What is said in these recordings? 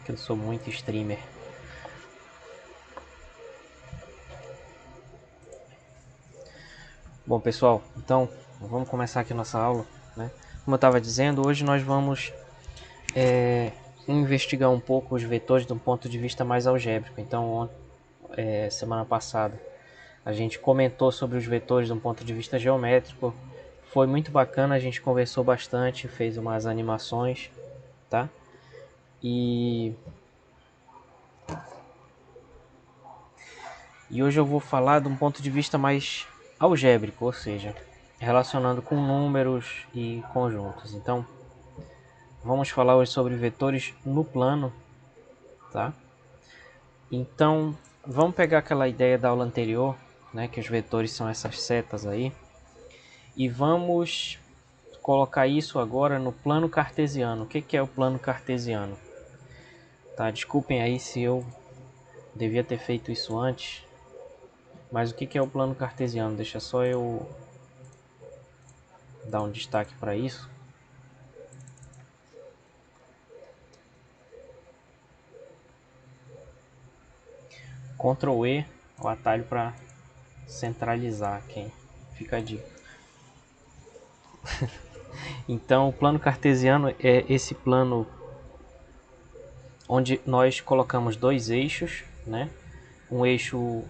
que eu sou muito streamer. Bom pessoal, então vamos começar aqui a nossa aula, né? Como eu estava dizendo, hoje nós vamos investigar um pouco os vetores de um ponto de vista mais algébrico. Então, semana passada a gente comentou sobre os vetores de um ponto de vista geométrico. Foi muito bacana, a gente conversou bastante, fez umas animações, tá? E hoje eu vou falar de um ponto de vista mais algébrico, ou seja, relacionando com números e conjuntos. Então, vamos falar hoje sobre vetores no plano, tá? Então, vamos pegar aquela ideia da aula anterior, né, que os vetores são essas setas aí, e vamos colocar isso agora no plano cartesiano. O que é o plano cartesiano? Tá, desculpem aí se eu devia ter feito isso antes, mas o que é o plano cartesiano? Deixa só eu dar um destaque para isso. Ctrl E, o atalho para centralizar aqui. Fica a dica. Então, o plano cartesiano é esse plano onde nós colocamos dois eixos, né? Um eixo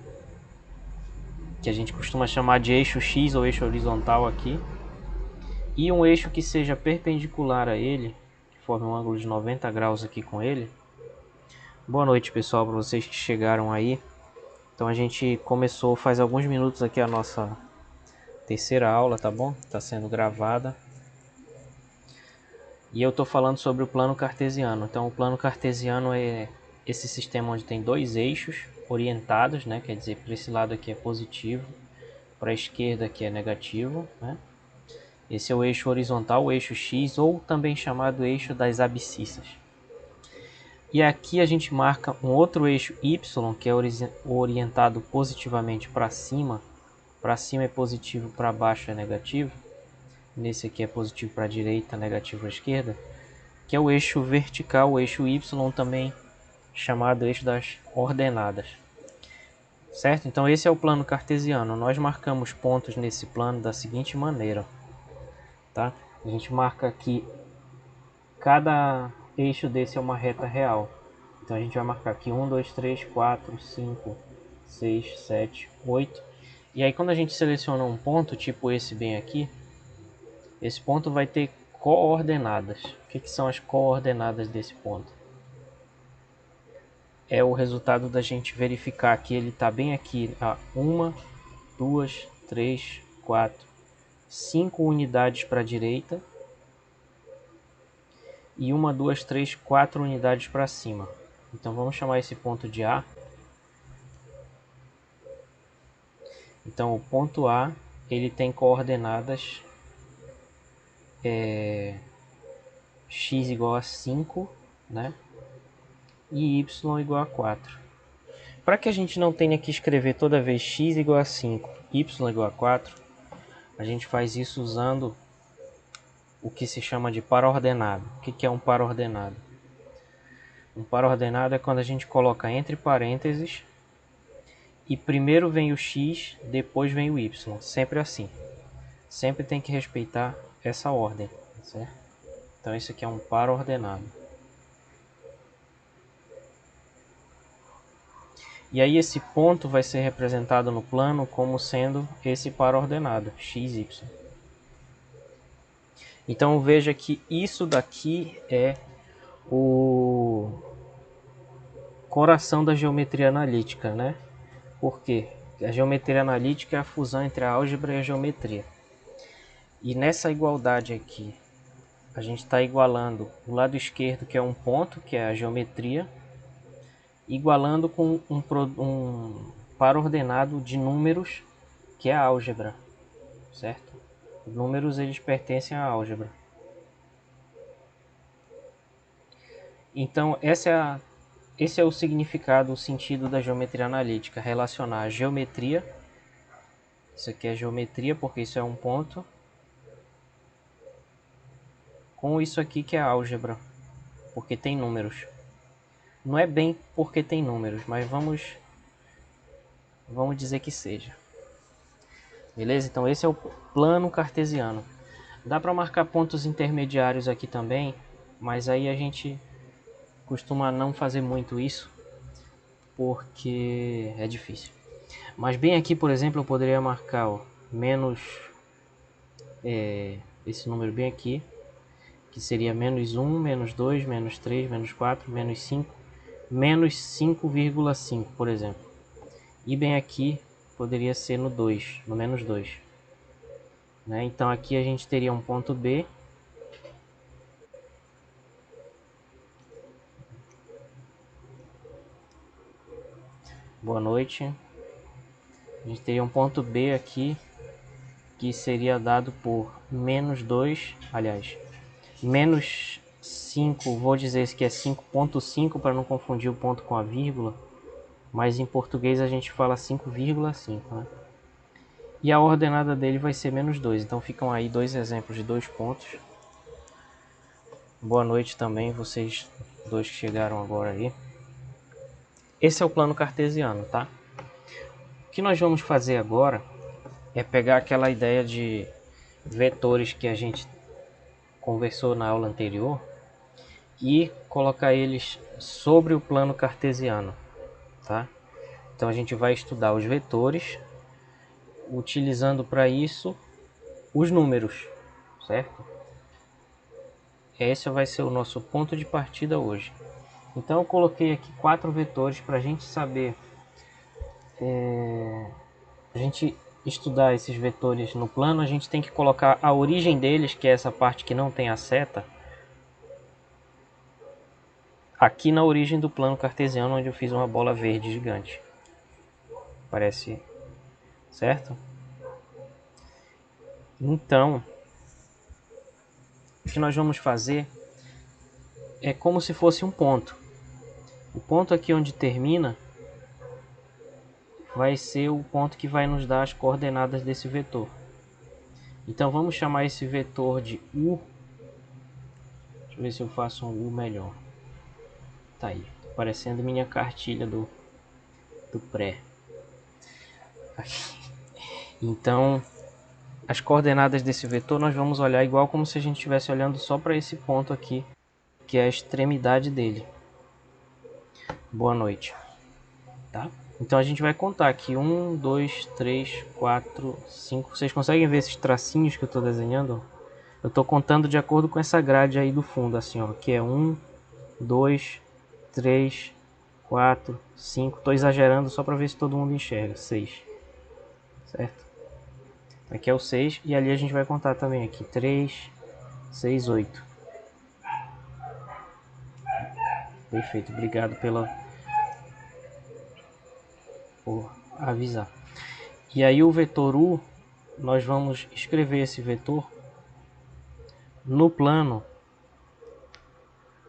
que a gente costuma chamar de eixo X ou eixo horizontal aqui, e um eixo que seja perpendicular a ele, que forme um ângulo de 90 graus aqui com ele. Boa noite, pessoal, para vocês que chegaram aí. Então a gente começou faz alguns minutos aqui a nossa terceira aula, tá bom? Está sendo gravada. E eu estou falando sobre o plano cartesiano. Então o plano cartesiano é esse sistema onde tem dois eixos orientados, né? Quer dizer, para esse lado aqui é positivo, para a esquerda aqui é negativo, né? Esse é o eixo horizontal, o eixo X, ou também chamado eixo das abscissas. E aqui a gente marca um outro eixo Y, que é orientado positivamente para cima. Para cima é positivo, para baixo é negativo. Nesse aqui é positivo para a direita, negativo para a esquerda. Que é o eixo vertical, o eixo Y, também chamado eixo das ordenadas. Certo? Então esse é o plano cartesiano. Nós marcamos pontos nesse plano da seguinte maneira. Tá? A gente marca aqui, cada eixo desse é uma reta real. Então a gente vai marcar aqui 1, 2, 3, 4, 5, 6, 7, 8. E aí quando a gente seleciona um ponto, tipo esse bem aqui, esse ponto vai ter coordenadas. O que são as coordenadas desse ponto? É o resultado da gente verificar que ele está bem aqui a 1, 2, 3, 4, 5 unidades para a direita e 1, 2, 3, 4 unidades para cima. Então vamos chamar esse ponto de A. Então o ponto A ele tem coordenadas x igual a 5, né? E y igual a 4. Para que a gente não tenha que escrever toda vez x igual a 5, y igual a 4, a gente faz isso usando o que se chama de par ordenado. O que é um par ordenado? Um par ordenado é quando a gente coloca entre parênteses e primeiro vem o x, depois vem o y. Sempre assim. Sempre tem que respeitar essa ordem, certo? Então isso aqui é um par ordenado. E aí esse ponto vai ser representado no plano como sendo esse par ordenado, x, y. Então veja que isso daqui é o coração da geometria analítica, né? Por quê? A geometria analítica é a fusão entre a álgebra e a geometria. E nessa igualdade aqui, a gente está igualando o lado esquerdo, que é um ponto, que é a geometria, igualando com um par ordenado de números, que é a álgebra, certo? Os números eles pertencem à álgebra. Então esse é o significado, o sentido da geometria analítica, relacionar a geometria, isso aqui é geometria porque isso é um ponto, com isso aqui que é álgebra, porque tem números. Não é bem porque tem números, mas vamos dizer que seja. Beleza? Então esse é o plano cartesiano. Dá para marcar pontos intermediários aqui também, mas aí a gente costuma não fazer muito isso, porque é difícil. Mas bem aqui, por exemplo, eu poderia marcar ó, menos esse número bem aqui, que seria menos 1, menos 2, menos 3, menos 4, menos 5, menos 5,5, por exemplo. E bem aqui poderia ser no 2, no menos 2. Né? Então aqui a gente teria um ponto B. Boa noite. A gente teria um ponto B aqui, que seria dado por menos 2, aliás, menos 5, vou dizer que é 5,5 para não confundir o ponto com a vírgula, mas em português a gente fala 5,5, né? E a ordenada dele vai ser menos 2, então ficam aí dois exemplos de 2 pontos. Boa noite também, vocês dois que chegaram agora aí. Esse é o plano cartesiano, tá? O que nós vamos fazer agora é pegar aquela ideia de vetores que a gente conversou na aula anterior e colocar eles sobre o plano cartesiano, tá? Então a gente vai estudar os vetores, utilizando para isso os números, certo? Esse vai ser o nosso ponto de partida hoje. Então eu coloquei aqui 4 vetores para a gente saber, a gente estudar esses vetores no plano. A gente tem que colocar a origem deles, que é essa parte que não tem a seta, aqui na origem do plano cartesiano, onde eu fiz uma bola verde gigante. Parece certo? Então, o que nós vamos fazer é como se fosse um ponto. O ponto aqui onde termina vai ser o ponto que vai nos dar as coordenadas desse vetor. Então vamos chamar esse vetor de U. Deixa eu ver se eu faço um U melhor. Tá aí, parecendo minha cartilha do pré. Então, as coordenadas desse vetor nós vamos olhar igual como se a gente estivesse olhando só para esse ponto aqui, que é a extremidade dele. Boa noite. Tá? Então a gente vai contar aqui 1, 2, 3, 4, 5. Vocês conseguem ver esses tracinhos que eu estou desenhando? Eu estou contando de acordo com essa grade aí do fundo, assim, ó, que é 1, 2, 3, 4, 5. Estou exagerando só para ver se todo mundo enxerga. 6. Certo? Aqui é o 6 e ali a gente vai contar também aqui 3, 6, 8. Perfeito, obrigado por avisar. E aí o vetor U, nós vamos escrever esse vetor no plano.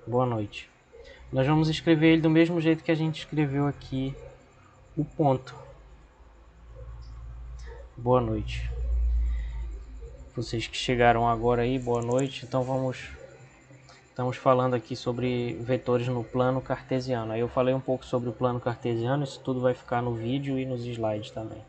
Boa noite. Nós vamos escrever ele do mesmo jeito que a gente escreveu aqui o ponto. Boa noite. Vocês que chegaram agora aí, boa noite. Então estamos falando aqui sobre vetores no plano cartesiano. Aí eu falei um pouco sobre o plano cartesiano, isso tudo vai ficar no vídeo e nos slides também.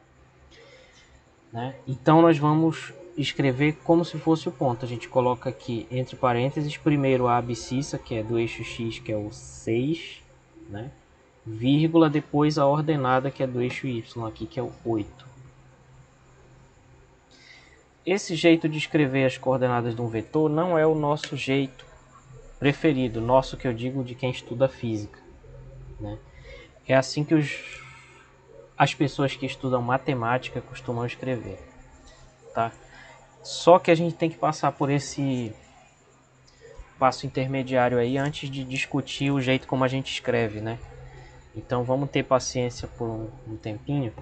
Né? Então nós vamos escrever como se fosse o ponto. A gente coloca aqui entre parênteses primeiro a abscissa, que é do eixo x, que é o 6, né? Vírgula, depois a ordenada, que é do eixo y aqui, que é o 8. Esse jeito de escrever as coordenadas de um vetor não é o nosso jeito preferido, nosso que eu digo de quem estuda física, né? É assim que as pessoas que estudam matemática costumam escrever, tá? Só que a gente tem que passar por esse passo intermediário aí antes de discutir o jeito como a gente escreve, né? Então vamos ter paciência por um tempinho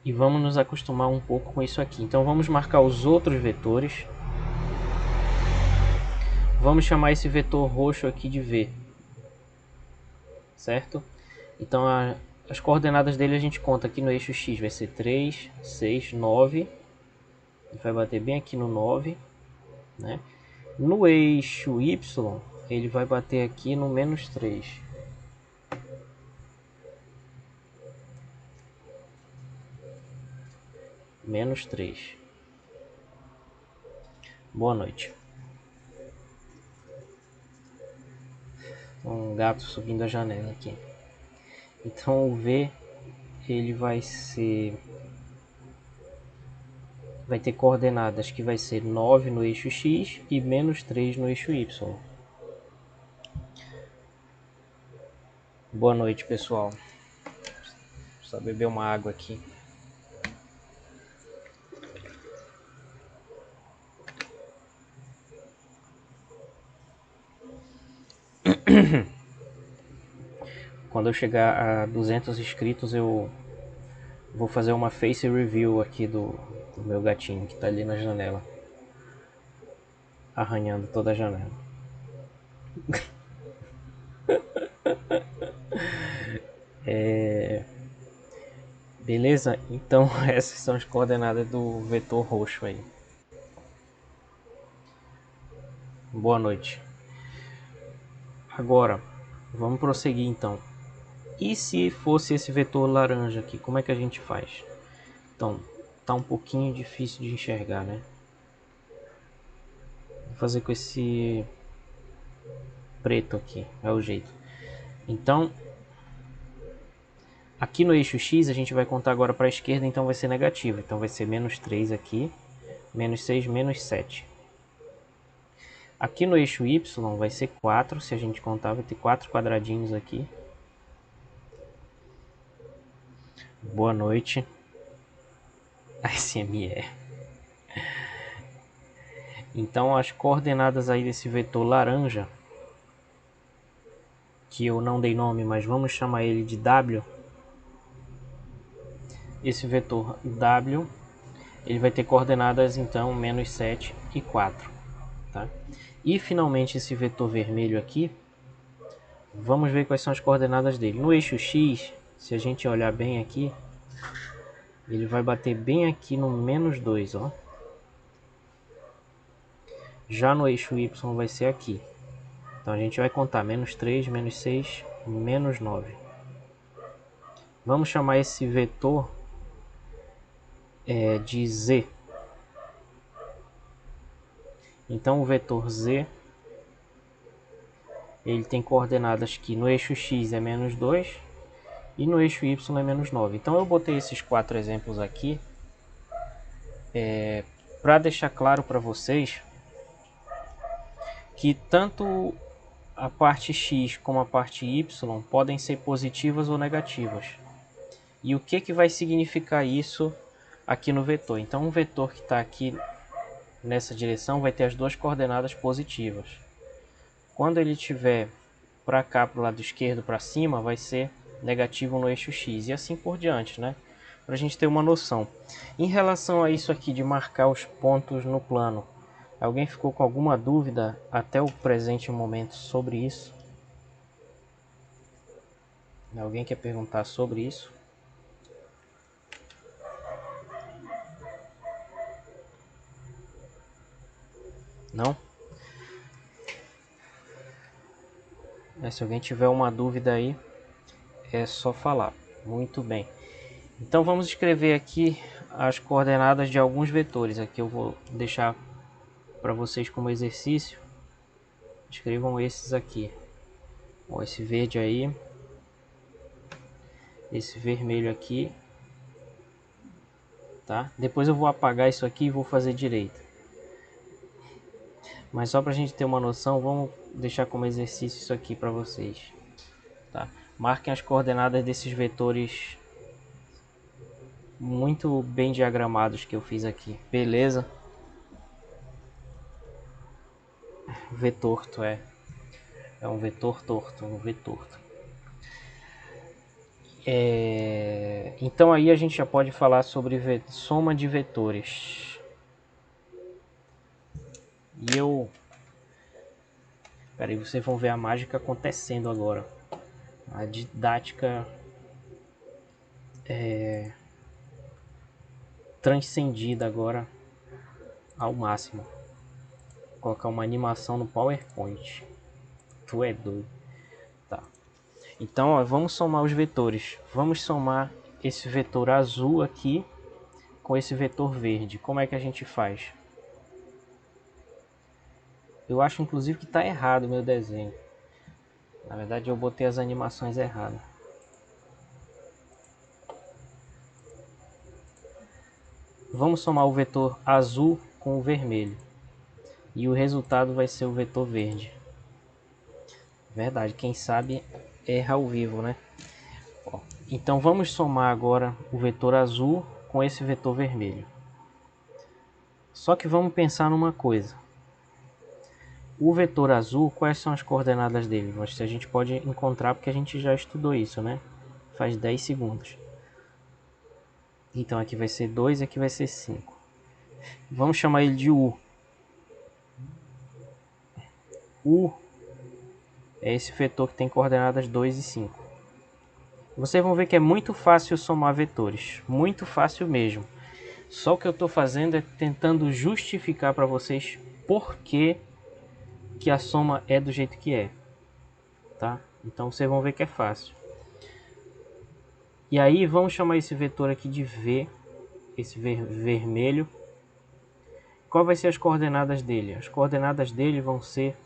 e vamos nos acostumar um pouco com isso aqui. Então vamos marcar os outros vetores. Vamos chamar esse vetor roxo aqui de V, certo? Então as coordenadas dele a gente conta aqui no eixo X, vai ser 3, 6, 9. Ele vai bater bem aqui no 9, né? No eixo Y, ele vai bater aqui no menos 3. menos 3. Boa noite. Um gato subindo a janela aqui. Então o V ele vai ter coordenadas que vai ser 9 no eixo X e menos 3 no eixo Y. Boa noite, pessoal. Só beber uma água aqui. Quando eu chegar a 200 inscritos, eu vou fazer uma face review aqui do meu gatinho que tá ali na janela, arranhando toda a janela. Beleza? Então essas são as coordenadas do vetor roxo aí. Boa noite. Agora, vamos prosseguir então. E se fosse esse vetor laranja aqui, como é que a gente faz? Então, tá um pouquinho difícil de enxergar, né? Vou fazer com esse preto aqui, é o jeito. Então, aqui no eixo X a gente vai contar agora para a esquerda, então vai ser negativo. Então vai ser menos 3 aqui, menos 6, menos 7. Aqui no eixo Y vai ser 4, se a gente contar vai ter 4 quadradinhos aqui. Boa noite. ASMR. Então as coordenadas aí desse vetor laranja, que eu não dei nome, mas vamos chamar ele de W. Esse vetor W, ele vai ter coordenadas então menos 7 e 4. Tá? E finalmente esse vetor vermelho aqui, vamos ver quais são as coordenadas dele. No eixo X, se a gente olhar bem aqui, ele vai bater bem aqui no menos 2, ó. Já no eixo Y vai ser aqui. Então a gente vai contar menos 3, menos 6, menos 9. Vamos chamar esse vetor de Z. Então o vetor Z, ele tem coordenadas que no eixo X é menos 2 e no eixo Y é menos 9. Então eu botei esses 4 exemplos aqui para deixar claro para vocês que tanto a parte X como a parte Y podem ser positivas ou negativas. E o que vai significar isso aqui no vetor? Então um vetor que está aqui nessa direção vai ter as duas coordenadas positivas. Quando ele estiver para cá, para o lado esquerdo, para cima, vai ser negativo no eixo X e assim por diante, né? Para a gente ter uma noção. Em relação a isso aqui de marcar os pontos no plano, alguém ficou com alguma dúvida até o presente momento sobre isso? Alguém quer perguntar sobre isso? Não? Se alguém tiver uma dúvida aí, é só falar. Muito bem. Então vamos escrever aqui as coordenadas de alguns vetores. Aqui eu vou deixar para vocês como exercício. Escrevam esses aqui. Ó, esse verde aí, esse vermelho aqui, tá? Depois eu vou apagar isso aqui e vou fazer direito. Mas só para a gente ter uma noção, vamos deixar como exercício isso aqui para vocês, tá? Marquem as coordenadas desses vetores muito bem diagramados que eu fiz aqui, beleza? V torto é um vetor torto, um V torto. Então aí a gente já pode falar sobre soma de vetores. E eu... Peraí, vocês vão ver a mágica acontecendo agora. A didática transcendida agora ao máximo. Vou colocar uma animação no PowerPoint. Tu é doido. Tá. Então, ó, vamos somar os vetores. Vamos somar esse vetor azul aqui com esse vetor verde. Como é que a gente faz? Eu acho inclusive que está errado o meu desenho. Na verdade eu botei as animações erradas. Vamos somar o vetor azul com o vermelho. E o resultado vai ser o vetor verde. Verdade, quem sabe erra ao vivo, né? Ó, então vamos somar agora o vetor azul com esse vetor vermelho. Só que vamos pensar numa coisa. O vetor azul, quais são as coordenadas dele? A gente pode encontrar porque a gente já estudou isso, né? Faz 10 segundos. Então aqui vai ser 2 e aqui vai ser 5. Vamos chamar ele de U. U é esse vetor que tem coordenadas 2 e 5. Vocês vão ver que é muito fácil somar vetores. Muito fácil mesmo. Só o que eu estou fazendo é tentando justificar para vocês por que a soma é do jeito que é. Tá? Então vocês vão ver que é fácil. E aí vamos chamar esse vetor aqui de V. Esse vermelho. Qual vai ser as coordenadas dele? As coordenadas dele vão ser...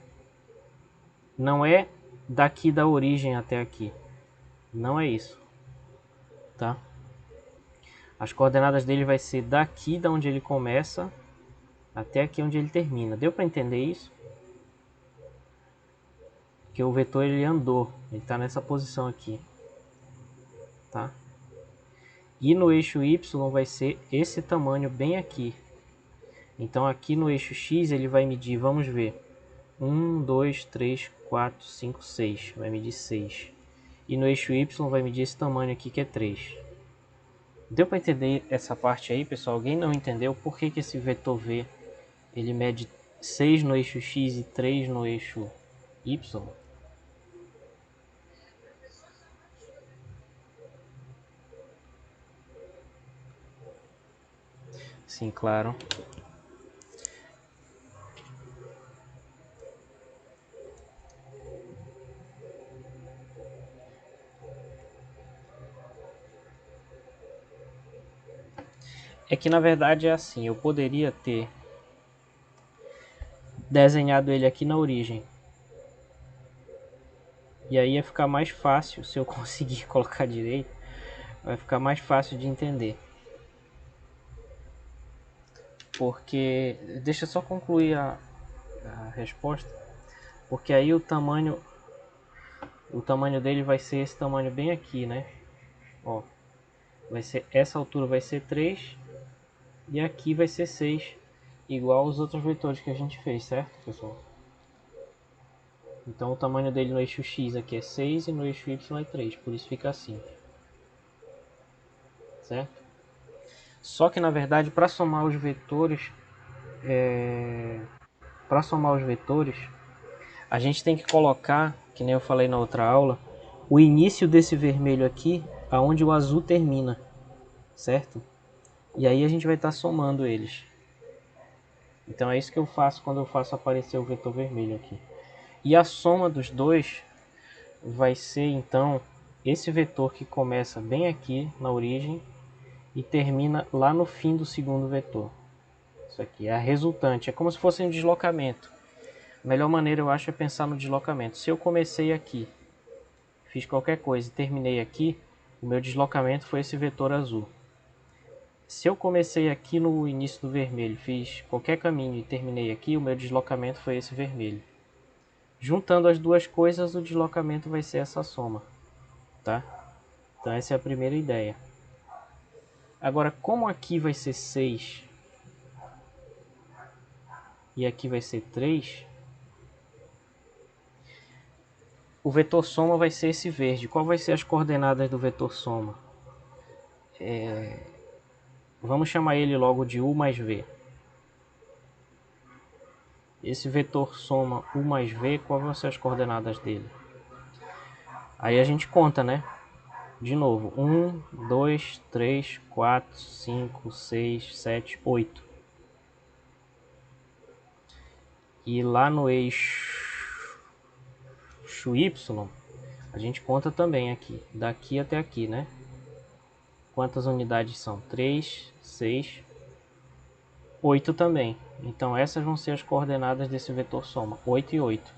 Não é daqui da origem até aqui. Não é isso. Tá? As coordenadas dele vai ser daqui da onde ele começa até aqui onde ele termina. Deu para entender isso? Que o vetor ele andou, ele está nessa posição aqui, tá? E no eixo Y vai ser esse tamanho bem aqui. Então aqui no eixo X ele vai medir, vamos ver, 1, 2, 3, 4, 5, 6, vai medir 6. E no eixo Y vai medir esse tamanho aqui que é 3. Deu para entender essa parte aí, pessoal? Alguém não entendeu por que esse vetor V ele mede 6 no eixo X e 3 no eixo Y? Sim, claro. É que na verdade é assim, eu poderia ter desenhado ele aqui na origem. E aí ia ficar mais fácil, se eu conseguir colocar direito, vai ficar mais fácil de entender. Porque, deixa eu só concluir a resposta, porque aí o tamanho dele vai ser esse tamanho bem aqui, né? Ó, vai ser, essa altura vai ser 3 e aqui vai ser 6, igual os outros vetores que a gente fez, certo, pessoal? Então o tamanho dele no eixo X aqui é 6 e no eixo Y é 3, por isso fica assim. Certo? Só que na verdade para somar os vetores, a gente tem que colocar, que nem eu falei na outra aula, o início desse vermelho aqui, aonde o azul termina, certo? E aí a gente vai estar somando eles. Então é isso que eu faço quando eu faço aparecer o vetor vermelho aqui. E a soma dos dois vai ser então esse vetor que começa bem aqui na origem e termina lá no fim do segundo vetor. Isso aqui é a resultante, é como se fosse um deslocamento. A melhor maneira eu acho é pensar no deslocamento. Se eu comecei aqui, fiz qualquer coisa e terminei aqui, o meu deslocamento foi esse vetor azul. Se eu comecei aqui no início do vermelho, fiz qualquer caminho e terminei aqui, o meu deslocamento foi esse vermelho. Juntando as duas coisas, o deslocamento vai ser essa soma, tá? Então essa é a primeira ideia. Agora, como aqui vai ser 6 e aqui vai ser 3, o vetor soma vai ser esse verde. Qual vai ser as coordenadas do vetor soma? Vamos chamar ele logo de U mais V. Esse vetor soma U mais V, quais vão ser as coordenadas dele? Aí a gente conta, né? De novo, 1, 2, 3, 4, 5, 6, 7, 8. E lá no eixo Y, a gente conta também aqui, daqui até aqui, né? Quantas unidades são? 3, 6, 8 também. Então essas vão ser as coordenadas desse vetor soma, 8 e 8.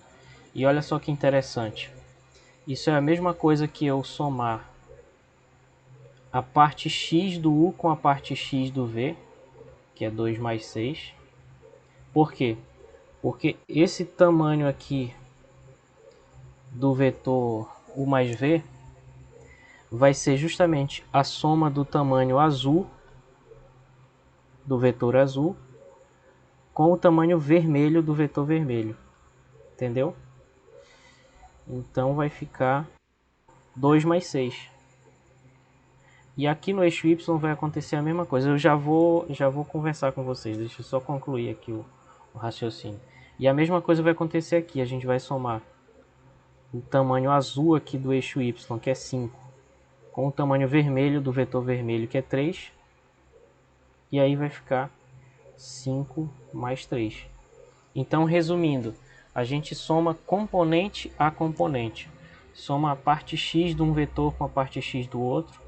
E olha só que interessante. Isso é a mesma coisa que eu somar a parte x do u com a parte x do v, que é 2 mais 6. Por quê? Porque esse tamanho aqui do vetor u mais v vai ser justamente a soma do tamanho azul, do vetor azul, com o tamanho vermelho do vetor vermelho. Entendeu? Então vai ficar 2 mais 6. E aqui no eixo Y vai acontecer a mesma coisa. Eu já vou conversar com vocês. Deixa eu só concluir aqui o raciocínio. E a mesma coisa vai acontecer aqui. A gente vai somar o tamanho azul aqui do eixo Y, que é 5, com o tamanho vermelho do vetor vermelho, que é 3. E aí vai ficar 5 mais 3. Então, resumindo, a gente soma componente a componente. Soma a parte x de um vetor com a parte x do outro.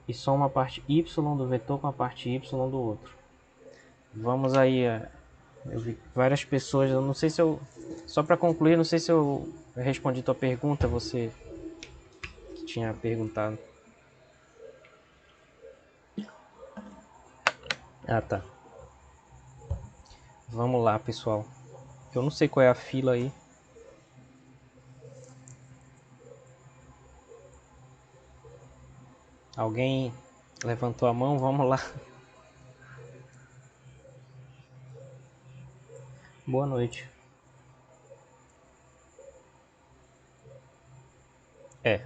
E soma a parte y do vetor com a parte y do outro. Vamos aí, eu vi várias pessoas, eu não sei se eu, só para concluir, não sei se eu respondi tua pergunta, você que tinha perguntado. Ah, tá. Vamos lá, pessoal. Eu não sei qual é a fila aí. Alguém levantou a mão? Vamos lá. Boa noite. É,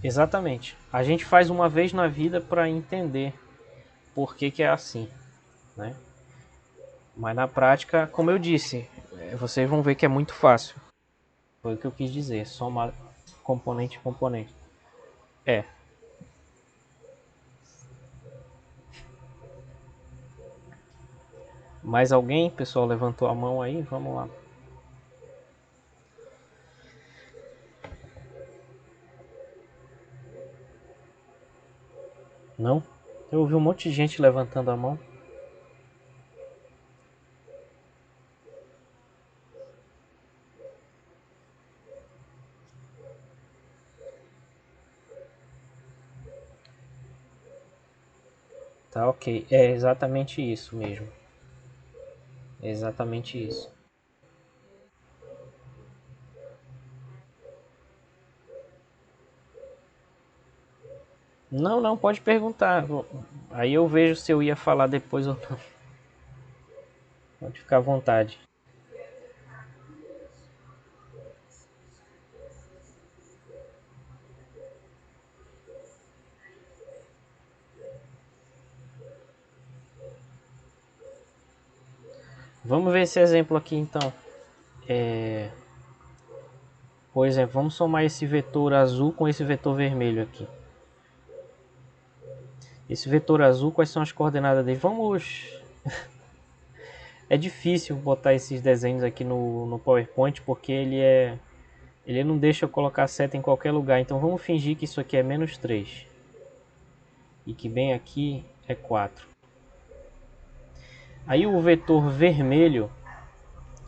exatamente. A gente faz uma vez na vida para entender por que que é assim, né? Mas na prática, como eu disse, vocês vão ver que é muito fácil. Foi o que eu quis dizer, somar componente a componente. É. Mais alguém? Pessoal levantou a mão aí? Vamos lá. Não? Eu ouvi um monte de gente levantando a mão. Tá, ok. É exatamente isso mesmo. É exatamente isso. Não, não, pode perguntar. Aí eu vejo se eu ia falar depois ou não. Pode ficar à vontade. Vamos ver esse exemplo aqui então. Por exemplo, vamos somar esse vetor azul com esse vetor vermelho aqui. Esse vetor azul, quais são as coordenadas dele? Vamos... É difícil botar esses desenhos aqui no PowerPoint porque ele não deixa eu colocar seta em qualquer lugar. Então vamos fingir que isso aqui é menos 3 e que bem aqui é 4. Aí o vetor vermelho,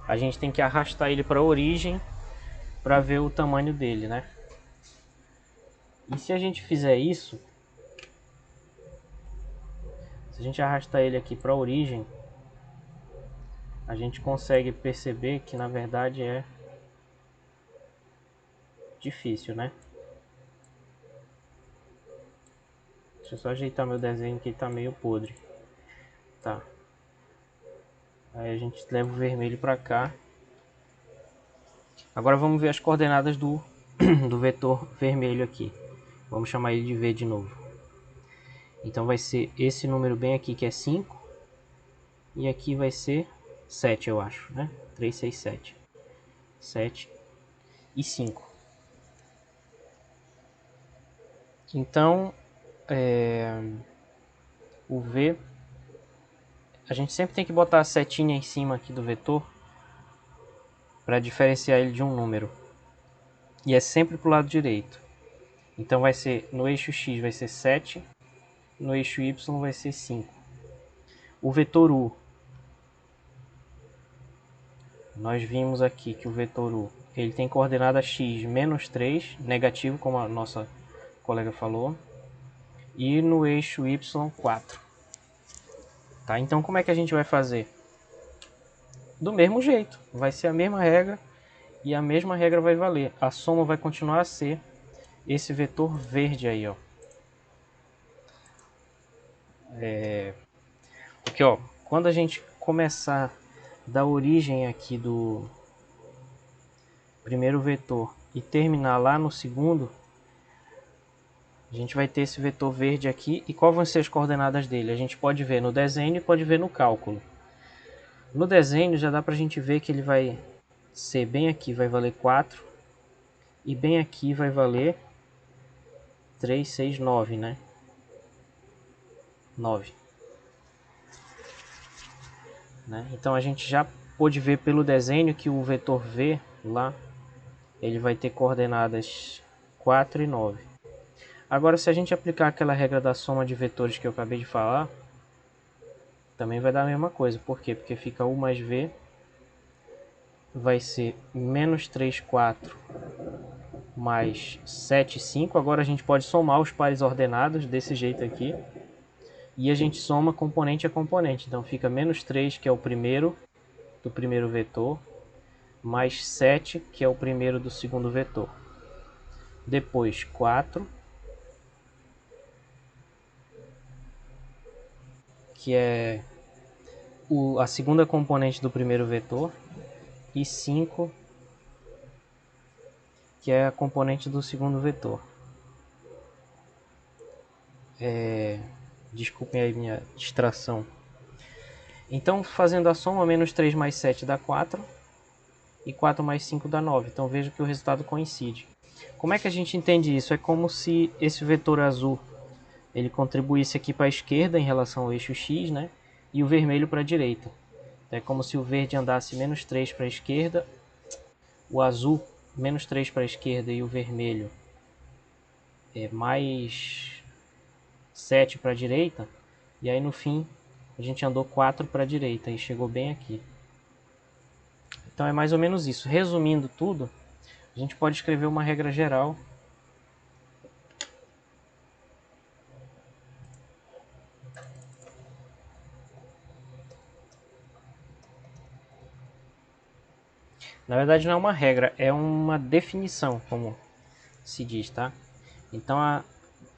a gente tem que arrastar ele para a origem para ver o tamanho dele, né? E se a gente fizer isso, se a gente arrastar ele aqui para a origem, a gente consegue perceber que na verdade é difícil, né? Deixa eu só ajeitar meu desenho que está meio podre. Tá. Aí a gente leva o vermelho para cá. Agora vamos ver as coordenadas do vetor vermelho aqui. Vamos chamar ele de V de novo. Então vai ser esse número bem aqui que é 5. E aqui vai ser 7, eu acho, né? 3, 6, 7. 7 e 5. Então, o V, a gente sempre tem que botar a setinha em cima aqui do vetor para diferenciar ele de um número. E é sempre para o lado direito. Então vai ser, no eixo x vai ser 7, no eixo y vai ser 5. O vetor u, nós vimos aqui que o vetor u, ele tem coordenada x menos 3, negativo, como a nossa colega falou, e no eixo y 4. Tá? Então como é que a gente vai fazer? Do mesmo jeito, vai ser a mesma regra e a mesma regra vai valer. A soma vai continuar a ser esse vetor verde aí, ó. Porque, ó, quando a gente começar da origem aqui do primeiro vetor e terminar lá no segundo, a gente vai ter esse vetor verde aqui. E qual vão ser as coordenadas dele? A gente pode ver no desenho e pode ver no cálculo. No desenho já dá pra gente ver que ele vai ser bem aqui, vai valer 4. E bem aqui vai valer 3, 6, 9, né? 9. Né? Então a gente já pôde ver pelo desenho que o vetor V lá, ele vai ter coordenadas 4 e 9. Agora, se a gente aplicar aquela regra da soma de vetores que eu acabei de falar, também vai dar a mesma coisa. Por quê? Porque fica u mais v vai ser menos 3, 4 mais 7, 5. Agora a gente pode somar os pares ordenados desse jeito aqui. E a gente soma componente a componente. Então fica menos 3, que é o primeiro do primeiro vetor, mais 7, que é o primeiro do segundo vetor. Depois 4, que é a segunda componente do primeiro vetor, e 5, que é a componente do segundo vetor. Desculpem aí minha distração. Então, fazendo a soma, menos 3 mais 7 dá 4, e 4 mais 5 dá 9. Então veja que o resultado coincide. Como é que a gente entende isso? É como se esse vetor azul ele contribuísse aqui para a esquerda em relação ao eixo x, né? E o vermelho para a direita. É como se o verde andasse menos 3 para a esquerda, o azul menos 3 para a esquerda e o vermelho mais 7 para a direita. E aí no fim a gente andou 4 para a direita e chegou bem aqui. Então é mais ou menos isso. Resumindo tudo, a gente pode escrever uma regra geral. Na verdade não é uma regra, é uma definição, como se diz, tá? Então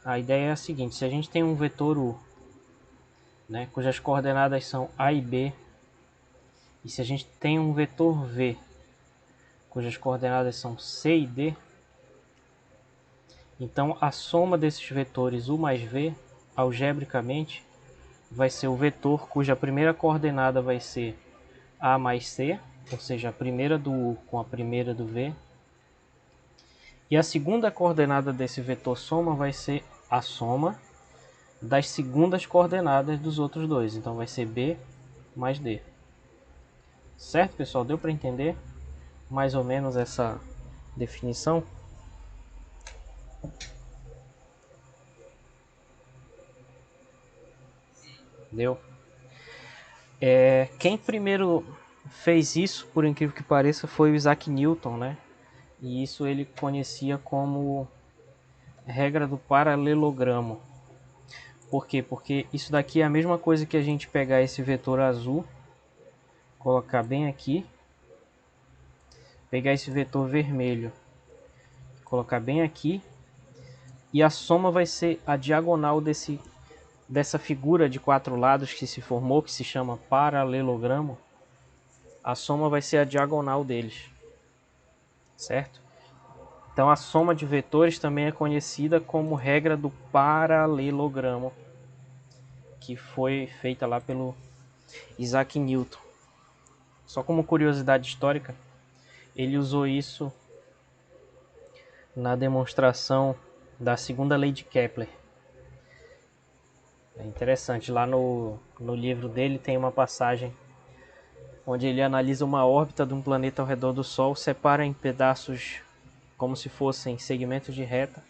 a ideia é a seguinte: se a gente tem um vetor u, né, cujas coordenadas são a e b, e se a gente tem um vetor v, cujas coordenadas são c e d, então a soma desses vetores u mais v, algebricamente, vai ser o vetor cuja primeira coordenada vai ser a mais c, ou seja, a primeira do u com a primeira do v, e a segunda coordenada desse vetor soma vai ser a soma das segundas coordenadas dos outros dois. Então vai ser b mais d. Certo, pessoal? Deu para entender mais ou menos essa definição? Deu? Quem primeiro fez isso, por incrível que pareça, foi o Isaac Newton, né? E isso ele conhecia como regra do paralelogramo. Por quê? Porque isso daqui é a mesma coisa que a gente pegar esse vetor azul, colocar bem aqui, pegar esse vetor vermelho, colocar bem aqui, e a soma vai ser a diagonal dessa figura de 4 lados que se formou, que se chama paralelogramo. A soma vai ser a diagonal deles, certo? Então a soma de vetores também é conhecida como regra do paralelogramo, que foi feita lá pelo Isaac Newton. Só como curiosidade histórica, ele usou isso na demonstração da segunda lei de Kepler. É interessante, lá no livro dele tem uma passagem onde ele analisa uma órbita de um planeta ao redor do Sol, separa em pedaços como se fossem segmentos de reta,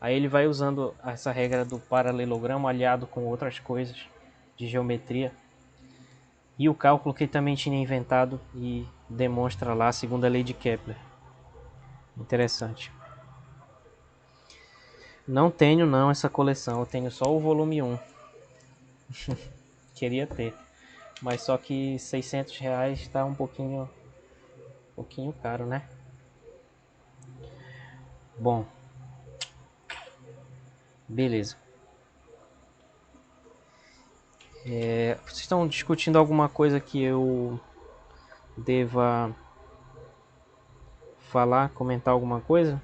Aí ele vai usando essa regra do paralelogramo aliado com outras coisas de geometria. E o cálculo que ele também tinha inventado e demonstra lá a segunda lei de Kepler. Interessante. Não tenho não essa coleção, eu tenho só o volume 1. Queria ter. Mas só que R$ 600 está um pouquinho caro, né? Bom, beleza. Vocês estão discutindo alguma coisa que eu deva falar, comentar alguma coisa?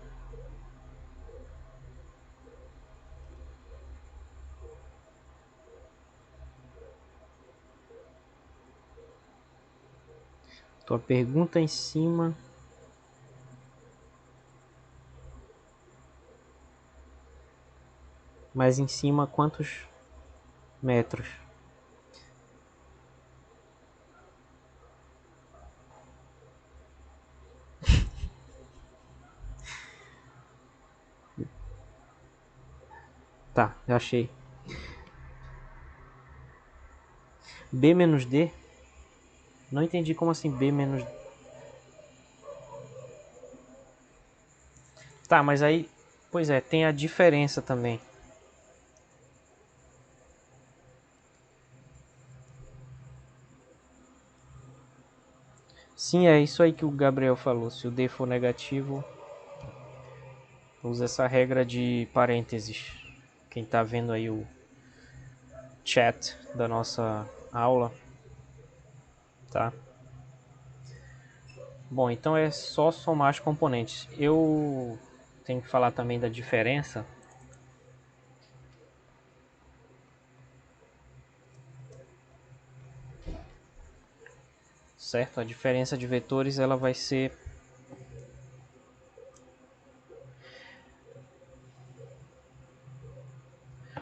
Tua pergunta em cima. Mas em cima quantos metros? Tá, já achei. B menos D? Não entendi como assim B menos D. Tá, mas aí... Pois é, tem a diferença também. Sim, é isso aí que o Gabriel falou. Se o D for negativo, usa essa regra de parênteses. Quem tá vendo aí o chat da nossa aula, tá? Bom, então é só somar as componentes. Eu tenho que falar também da diferença, certo? A diferença de vetores ela vai ser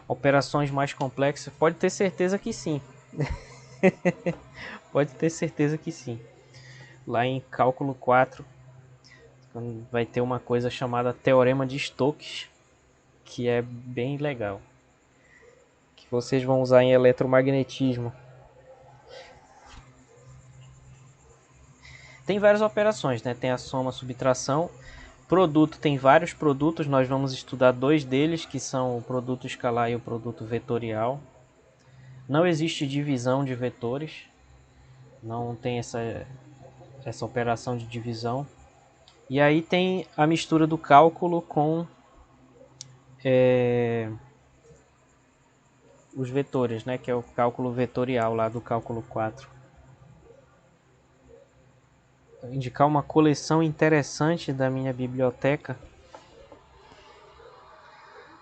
operações mais complexas. Pode ter certeza que sim. Pode ter certeza que sim. Lá em cálculo 4 vai ter uma coisa chamada teorema de Stokes, que é bem legal, que vocês vão usar em eletromagnetismo. Tem várias operações, né? Tem a soma, subtração. Produto, tem vários produtos, nós vamos estudar dois deles, que são o produto escalar e o produto vetorial. Não existe divisão de vetores, não tem essa operação de divisão. E aí tem a mistura do cálculo com os vetores, né? Que é o cálculo vetorial lá do cálculo 4. Vou indicar uma coleção interessante da minha biblioteca.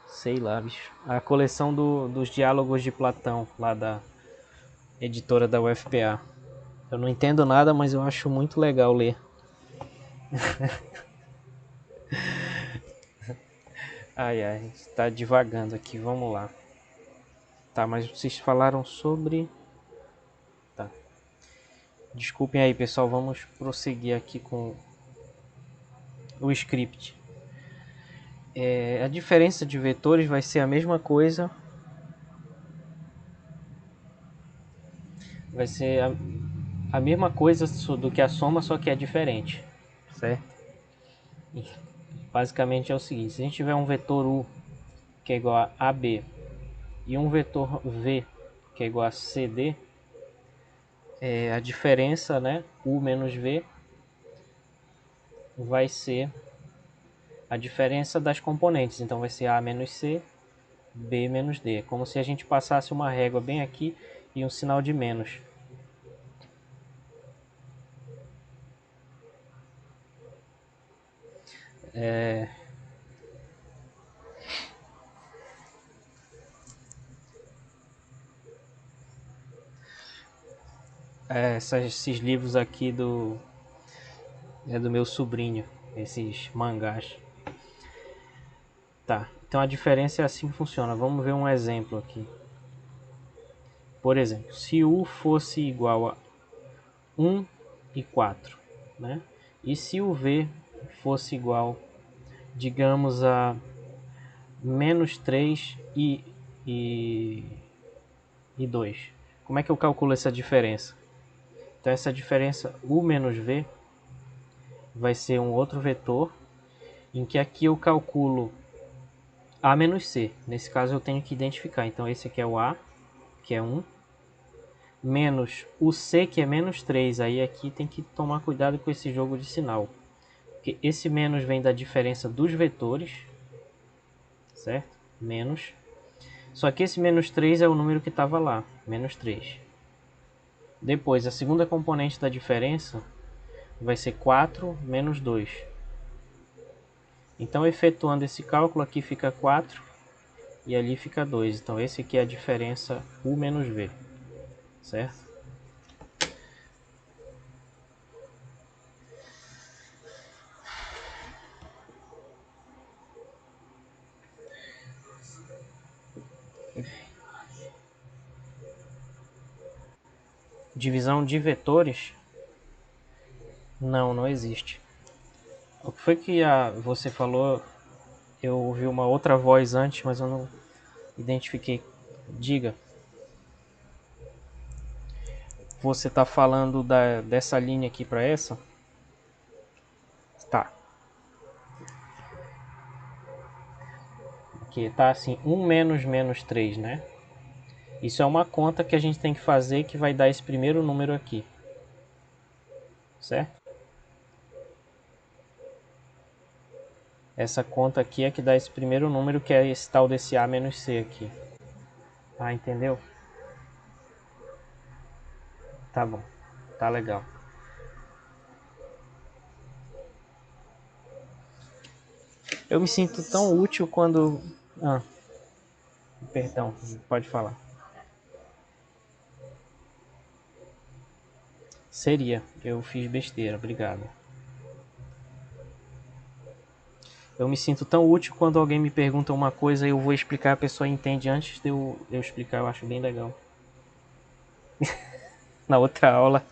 Sei lá, bicho. A coleção dos diálogos de Platão, lá da editora da UFPA. Eu não entendo nada, mas eu acho muito legal ler. Ai, ai, está divagando aqui, vamos lá. Tá, mas vocês falaram sobre... Tá. Desculpem aí, pessoal, vamos prosseguir aqui com o script. A diferença de vetores vai ser a mesma coisa. Vai ser a mesma coisa do que a soma, só que é diferente. Certo? E basicamente é o seguinte, se a gente tiver um vetor U que é igual a AB e um vetor V que é igual a CD, a diferença, né, U menos V, vai ser a diferença das componentes. Então vai ser A menos C, B menos D. Como se a gente passasse uma régua bem aqui e um sinal de menos. Esses livros aqui do meu sobrinho, esses mangás. Tá, então a diferença é assim que funciona. Vamos ver um exemplo aqui. Por exemplo, se U fosse igual a 1 e 4, né? E se o V fosse igual, digamos, a menos 3 e 2. Como é que eu calculo essa diferença? Então essa diferença U menos V vai ser um outro vetor, em que aqui eu calculo A menos C. Nesse caso eu tenho que identificar. Então esse aqui é o A, que é 1, menos o C, que é menos 3. Aí aqui tem que tomar cuidado com esse jogo de sinal. Porque esse menos vem da diferença dos vetores, certo? Menos. Só que esse menos 3 é o número que estava lá, menos 3. Depois, a segunda componente da diferença vai ser 4 menos 2. Então, efetuando esse cálculo, aqui fica 4 e ali fica 2. Então, esse aqui é a diferença U menos V, certo? Divisão de vetores? Não, não existe. O que foi que você falou? Eu ouvi uma outra voz antes, mas eu não identifiquei. Diga. Você está falando dessa linha aqui para essa? Tá. Que tá assim, 1 menos menos 3, né? Isso é uma conta que a gente tem que fazer que vai dar esse primeiro número aqui. Certo? Essa conta aqui é que dá esse primeiro número, que é esse tal desse A menos C aqui. Ah, entendeu? Tá bom. Tá legal. Eu me sinto tão útil quando... Ah, perdão, pode falar. Seria. Eu fiz besteira, obrigado. Eu me sinto tão útil quando alguém me pergunta uma coisa e eu vou explicar, a pessoa entende antes de eu explicar, eu acho bem legal. Na outra aula,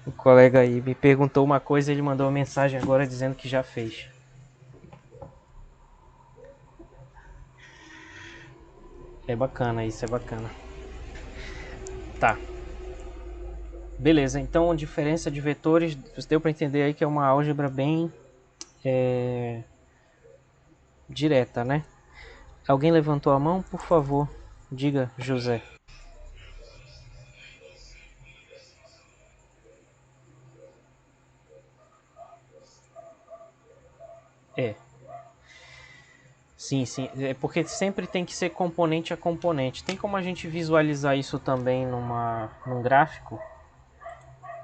o colega aí me perguntou uma coisa e ele mandou uma mensagem agora dizendo que já fez. É bacana, isso é bacana. Tá. Beleza, então diferença de vetores, deu para entender aí que é uma álgebra bem direta, né? Alguém levantou a mão? Por favor, diga, José. É. Sim, sim. É porque sempre tem que ser componente a componente. Tem como a gente visualizar isso também num gráfico?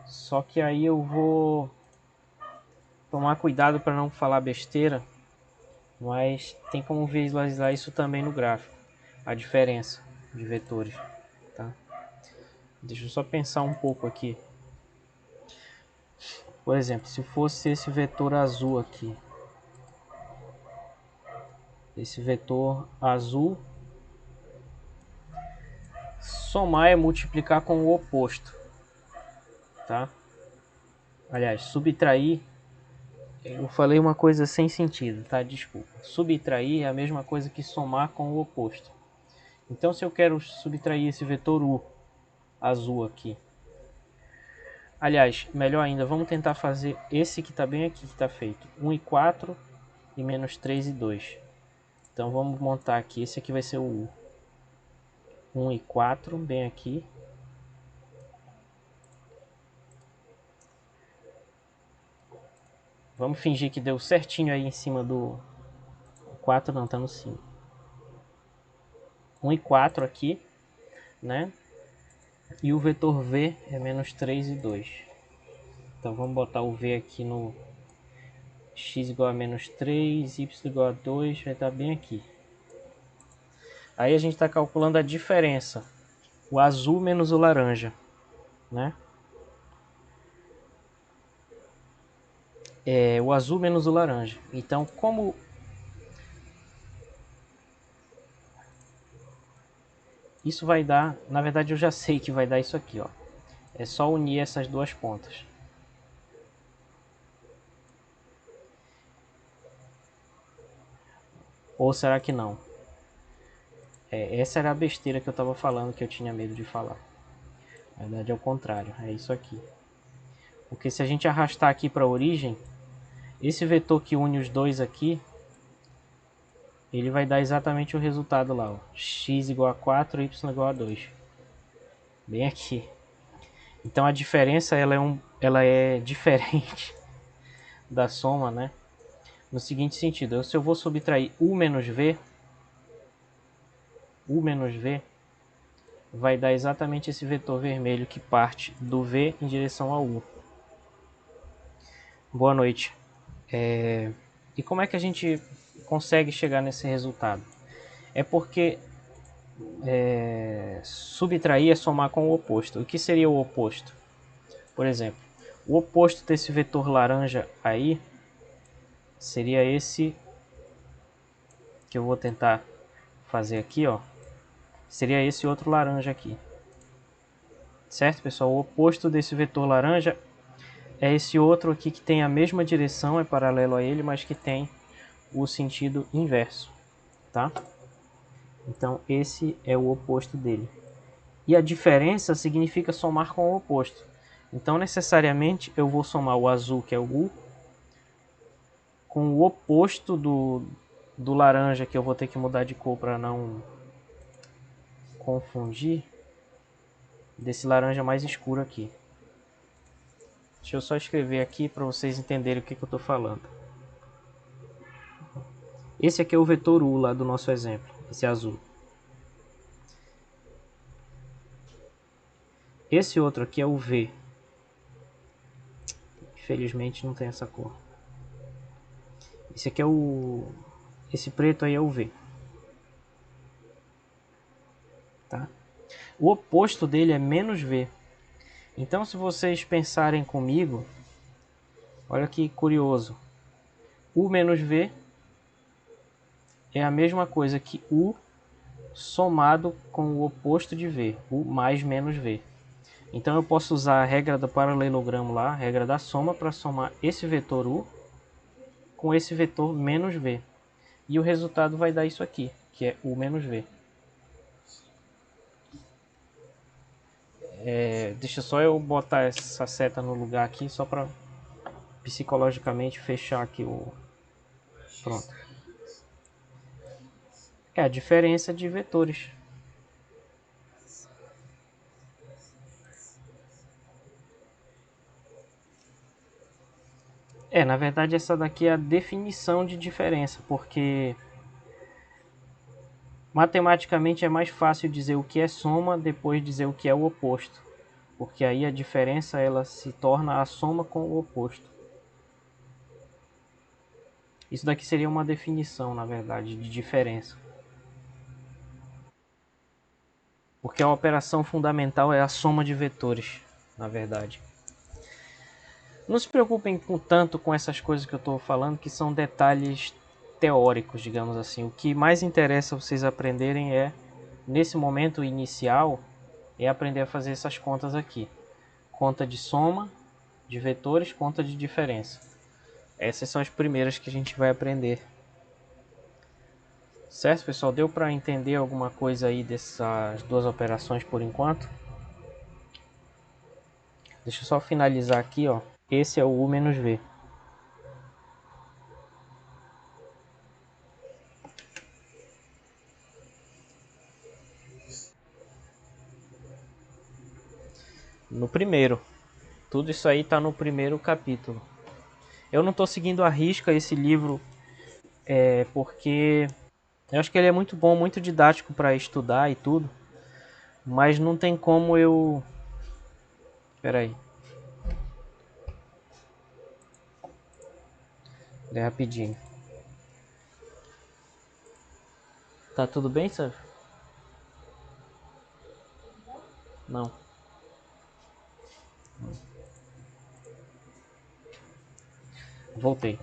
Só que aí eu vou tomar cuidado para não falar besteira, mas tem como visualizar isso também no gráfico, a diferença de vetores, tá? Deixa eu só pensar um pouco aqui. Por exemplo, se fosse esse vetor azul aqui, esse vetor azul, somar é multiplicar com o oposto, tá? Aliás, subtrair, eu falei uma coisa sem sentido, tá? Desculpa. Subtrair é a mesma coisa que somar com o oposto. Então, se eu quero subtrair esse vetor U azul aqui, aliás, melhor ainda, vamos tentar fazer esse que está bem aqui, que está feito. 1 e 4 e menos 3 e 2. Então vamos montar aqui, esse aqui vai ser o U. 1 e 4, bem aqui. Vamos fingir que deu certinho aí em cima do 4, não, tá no 5. 1 e 4 aqui, né? E o vetor V é menos 3 e 2. Então vamos botar o V aqui no x igual a menos 3, y igual a 2, vai estar bem aqui. Aí a gente está calculando a diferença, o azul menos o laranja, né? É o azul menos o laranja. Então, como isso vai dar, na verdade eu já sei que vai dar isso aqui, ó. É só unir essas duas pontas. Ou será que não? Essa era a besteira que eu estava falando, que eu tinha medo de falar. Na verdade é o contrário, é isso aqui. Porque se a gente arrastar aqui para a origem, esse vetor que une os dois aqui, ele vai dar exatamente o resultado lá, ó. X igual a 4, y igual a 2. Bem aqui. Então a diferença ela é diferente da soma, né? No seguinte sentido, se eu vou subtrair u menos v vai dar exatamente esse vetor vermelho que parte do v em direção ao u. Boa noite. E como é que a gente consegue chegar nesse resultado? É porque subtrair é somar com o oposto. O que seria o oposto? Por exemplo, o oposto desse vetor laranja aí seria esse que eu vou tentar fazer aqui, ó. Seria esse outro laranja aqui. Certo, pessoal? O oposto desse vetor laranja é esse outro aqui que tem a mesma direção, é paralelo a ele, mas que tem o sentido inverso, tá? Então esse é o oposto dele. E a diferença significa somar com o oposto. Então necessariamente eu vou somar o azul, que é o U, com o oposto do laranja, que eu vou ter que mudar de cor para não confundir, desse laranja mais escuro aqui. Deixa eu só escrever aqui para vocês entenderem o que eu estou falando. Esse aqui é o vetor U lá do nosso exemplo, esse azul. Esse outro aqui é o V. Infelizmente não tem essa cor. Esse aqui é o... Esse preto aí é o V. Tá? O oposto dele é menos V. Então se vocês pensarem comigo, olha que curioso. U menos V é a mesma coisa que U somado com o oposto de V, U mais menos V. Então eu posso usar a regra do paralelogramo lá, a regra da soma, para somar esse vetor U com esse vetor menos V. E o resultado vai dar isso aqui, que é U menos V. Deixa só eu botar essa seta no lugar aqui, só para psicologicamente fechar aqui o... Pronto. É a diferença de vetores. Na verdade essa daqui é a definição de diferença, porque matematicamente é mais fácil dizer o que é soma depois dizer o que é o oposto, porque aí a diferença ela se torna a soma com o oposto. Isso daqui seria uma definição, na verdade, de diferença. Porque a operação fundamental é a soma de vetores, na verdade. Não se preocupem tanto com essas coisas que eu estou falando, que são detalhes teóricos, digamos assim. O que mais interessa vocês aprenderem nesse momento inicial, é aprender a fazer essas contas aqui. Conta de soma de vetores, conta de diferença. Essas são as primeiras que a gente vai aprender. Certo, pessoal? Deu para entender alguma coisa aí dessas duas operações por enquanto? Deixa eu só finalizar aqui, ó. Esse é o U menos V. No primeiro. Tudo isso aí está no primeiro capítulo. Eu não estou seguindo à risca esse livro porque eu acho que ele é muito bom, muito didático para estudar e tudo. Mas não tem como eu... Espera aí. É rapidinho. Tá tudo bem, sabe? Não. Voltei.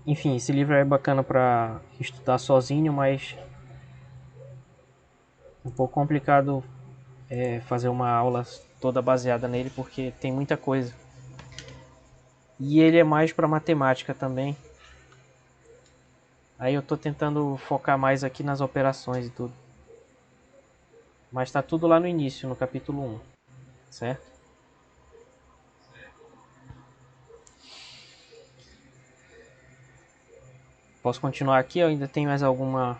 Enfim, esse livro é bacana para estudar sozinho, mas um pouco complicado fazer uma aula toda baseada nele porque tem muita coisa. E ele é mais para matemática também. Aí eu tô tentando focar mais aqui nas operações e tudo. Mas tá tudo lá no início, no capítulo 1, certo? Posso continuar aqui? Ou ainda tem mais alguma...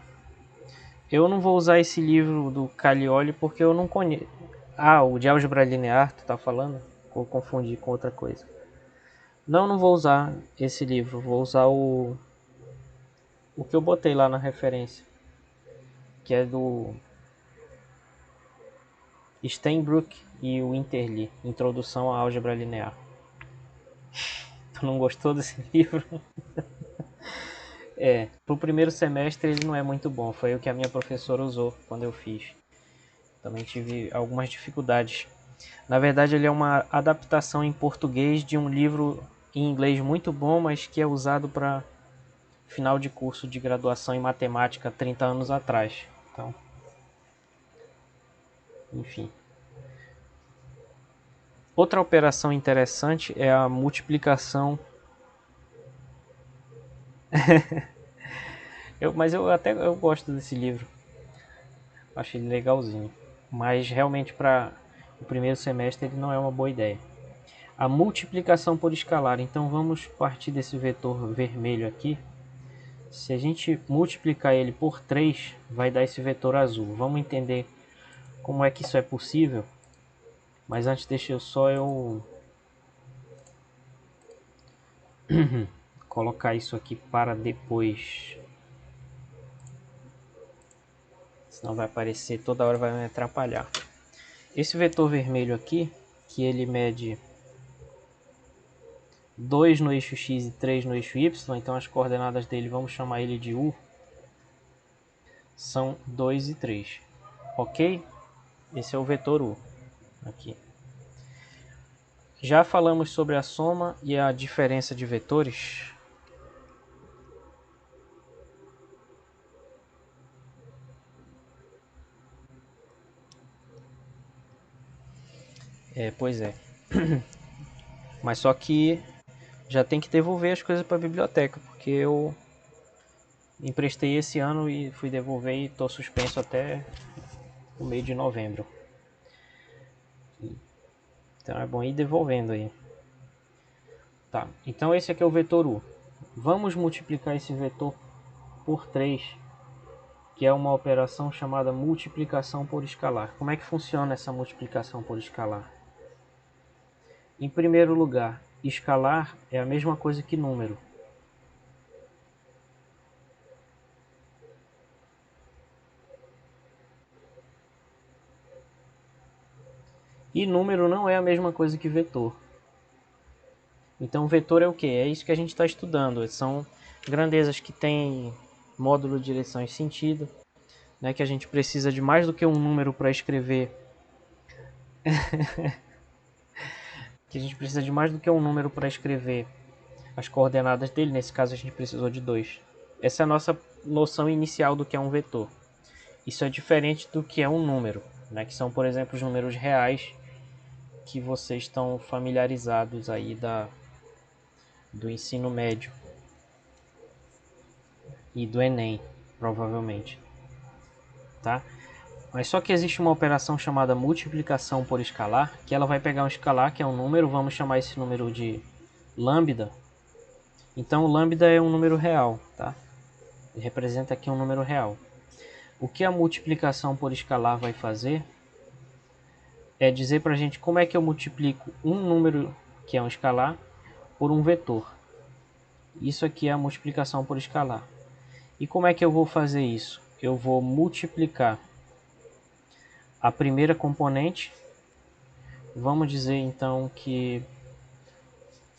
Eu não vou usar esse livro do Caglioli porque eu não conheço. Ah, o de álgebra linear, tu tá falando? Vou confundir com outra coisa. Não, não vou usar esse livro. Vou usar o que eu botei lá na referência, que é do Steinbrück e o Interli, Introdução à Álgebra Linear. Tu não gostou desse livro? Pro primeiro semestre ele não é muito bom. Foi o que a minha professora usou quando eu fiz. Também tive algumas dificuldades. Na verdade, ele é uma adaptação em português de um livro em inglês muito bom, mas que é usado para final de curso de graduação em matemática 30 anos atrás. Então, enfim. Outra operação interessante é a multiplicação. Mas eu gosto desse livro. Achei ele legalzinho. Mas realmente para o primeiro semestre ele não é uma boa ideia. A multiplicação por escalar. Então vamos partir desse vetor vermelho aqui. Se a gente multiplicar ele por 3, vai dar esse vetor azul. Vamos entender como é que isso é possível. Mas antes deixa eu colocar isso aqui para depois. Senão vai aparecer, toda hora vai me atrapalhar. Esse vetor vermelho aqui, que ele mede 2 no eixo x e 3 no eixo y, então as coordenadas dele, vamos chamar ele de u, são 2 e 3. Ok? Esse é o vetor u. Aqui. Já falamos sobre a soma e a diferença de vetores. Pois é. Mas só que já tem que devolver as coisas para a biblioteca, porque eu emprestei esse ano e fui devolver e estou suspenso até o meio de novembro. Então é bom ir devolvendo aí. Tá, então esse aqui é o vetor u. Vamos multiplicar esse vetor por 3, que é uma operação chamada multiplicação por escalar. Como é que funciona essa multiplicação por escalar? Em primeiro lugar, escalar é a mesma coisa que número. E número não é a mesma coisa que vetor. Então vetor é o que? É isso que a gente está estudando. São grandezas que têm módulo de direção e sentido, né, que a gente precisa de mais do que um número para escrever. Que a gente precisa de mais do que um número para escrever as coordenadas dele. Nesse caso a gente precisou de 2. Essa é a nossa noção inicial do que é um vetor. Isso é diferente do que é um número, né, que são, por exemplo, os números reais que vocês estão familiarizados aí do ensino médio e do Enem, provavelmente, tá? Mas só que existe uma operação chamada multiplicação por escalar, que ela vai pegar um escalar, que é um número, vamos chamar esse número de lambda. Então, o lambda é um número real, tá? Ele representa aqui um número real. O que a multiplicação por escalar vai fazer é dizer para a gente como é que eu multiplico um número, que é um escalar, por um vetor. Isso aqui é a multiplicação por escalar. E como é que eu vou fazer isso? Eu vou multiplicar a primeira componente. Vamos dizer então que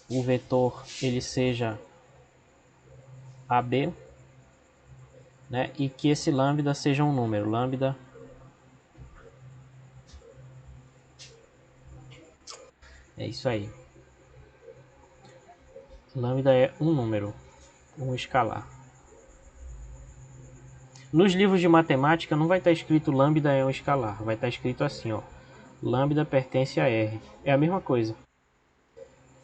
o vetor ele seja AB, né? E que esse lambda seja um número. Lambda é isso aí. Lambda é um número, um escalar. Nos livros de matemática não vai estar escrito lambda é um escalar, vai estar escrito assim, ó. Lambda pertence a R. É a mesma coisa.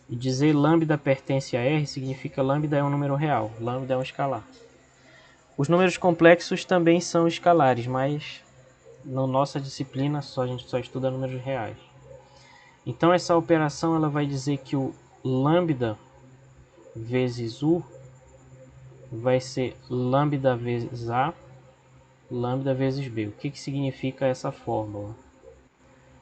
E dizer lambda pertence a R significa lambda é um número real, lambda é um escalar. Os números complexos também são escalares, mas na nossa disciplina a gente só estuda números reais. Então essa operação ela vai dizer que o lambda vezes u vai ser lambda vezes a, lambda vezes b. O que significa essa fórmula?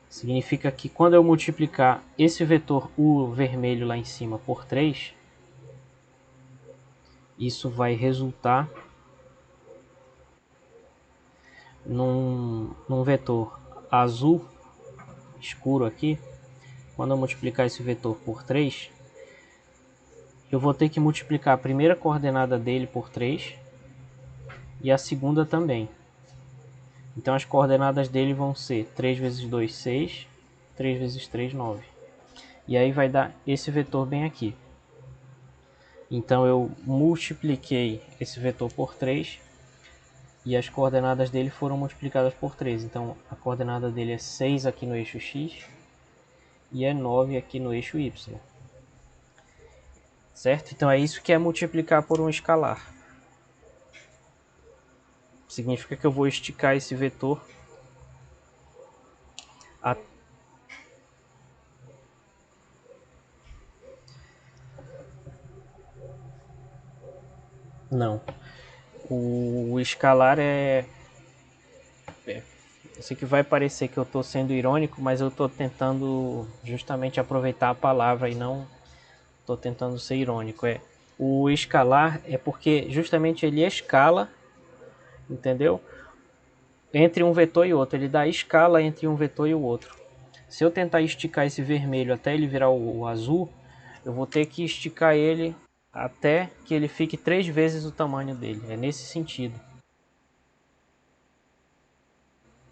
Significa que quando eu multiplicar esse vetor u vermelho lá em cima por 3, isso vai resultar num vetor azul escuro aqui. Quando eu multiplicar esse vetor por 3, eu vou ter que multiplicar a primeira coordenada dele por 3 e a segunda também. Então as coordenadas dele vão ser 3 vezes 2, 6, 3 vezes 3, 9. E aí vai dar esse vetor bem aqui. Então eu multipliquei esse vetor por 3 e as coordenadas dele foram multiplicadas por 3. Então a coordenada dele é 6 aqui no eixo x e é 9 aqui no eixo y. Certo? Então é isso que é multiplicar por um escalar. Significa que eu vou esticar esse vetor a... Não. O escalar eu sei que vai parecer que eu estou sendo irônico, mas eu estou tentando justamente aproveitar a palavra e não estou tentando ser irônico. O escalar é porque justamente ele escala, entendeu? Entre um vetor e outro. Ele dá escala entre um vetor e o outro. Se eu tentar esticar esse vermelho até ele virar o azul, eu vou ter que esticar ele até que ele fique 3 vezes o tamanho dele. É nesse sentido.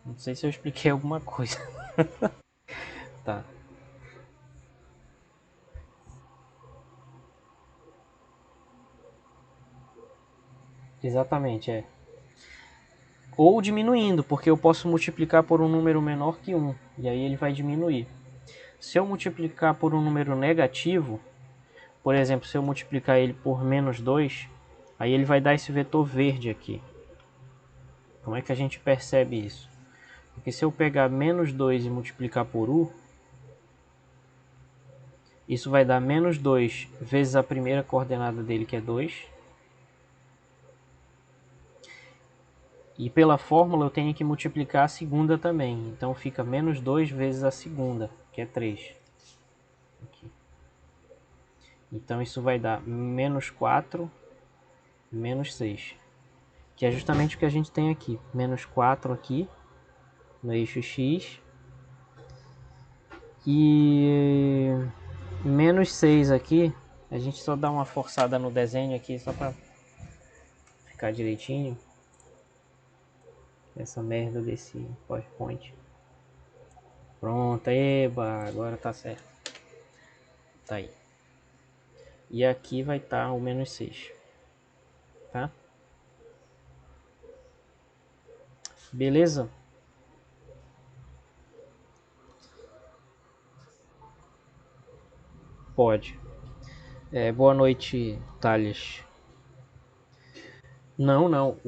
Não sei se eu expliquei alguma coisa. Tá. Exatamente, é. Ou diminuindo, porque eu posso multiplicar por um número menor que 1, e aí ele vai diminuir. Se eu multiplicar por um número negativo, por exemplo, se eu multiplicar ele por menos 2, aí ele vai dar esse vetor verde aqui. Como é que a gente percebe isso? Porque se eu pegar menos 2 e multiplicar por u, isso vai dar menos 2 vezes a primeira coordenada dele, que é 2. E pela fórmula eu tenho que multiplicar a segunda também. Então fica menos 2 vezes a segunda, que é 3. Aqui. Então isso vai dar menos 4, menos 6. Que é justamente o que a gente tem aqui. Menos 4 aqui, no eixo x. E menos 6 aqui. A gente só dá uma forçada no desenho aqui, só para ficar direitinho. Essa merda desse PowerPoint. Pronto, eba, agora tá certo. Tá aí. E aqui vai estar o menos 6. Tá? Beleza? Pode. Boa noite, Thales. Não, não.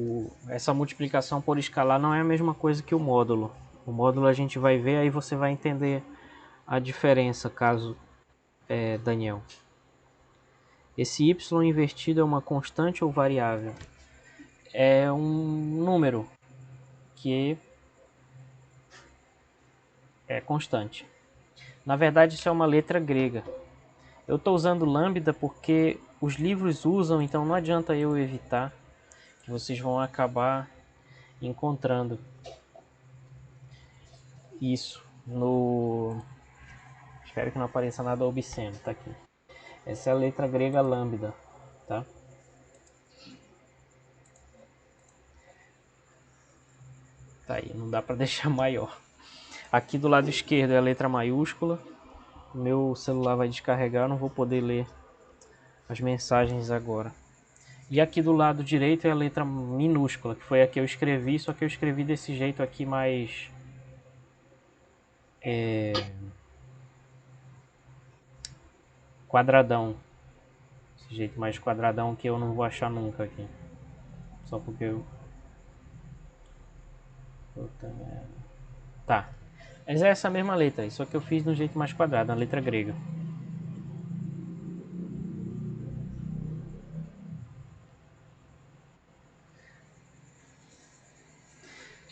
Essa multiplicação por escalar não é a mesma coisa que o módulo. O módulo a gente vai ver, aí você vai entender a diferença, caso Daniel. Esse y invertido é uma constante ou variável? É um número que é constante. Na verdade, isso é uma letra grega. Eu estou usando lambda porque os livros usam, então não adianta eu evitar, que vocês vão acabar encontrando isso no... Espero que não apareça nada obsceno, tá aqui. Essa é a letra grega lambda, tá? Tá aí, não dá para deixar maior. Aqui do lado esquerdo é a letra maiúscula. Meu celular vai descarregar, eu não vou poder ler as mensagens agora. E aqui do lado direito é a letra minúscula, que foi a que eu escrevi, só que eu escrevi desse jeito aqui mais... quadradão. Esse jeito mais quadradão que eu não vou achar nunca aqui. Só porque eu... Puta merda. Tá. Mas é essa mesma letra aí, só que eu fiz de um jeito mais quadrado, na letra grega.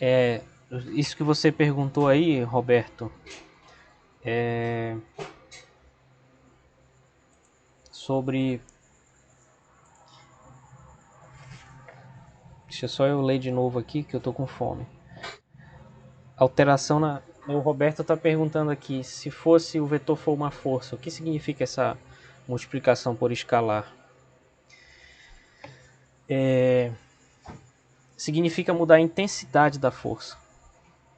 É, isso que você perguntou aí, Roberto, é sobre... Deixa só eu ler de novo aqui que eu tô com fome. Alteração na... O Roberto está perguntando aqui, se fosse o vetor for uma força, o que significa essa multiplicação por escalar? Significa mudar a intensidade da força.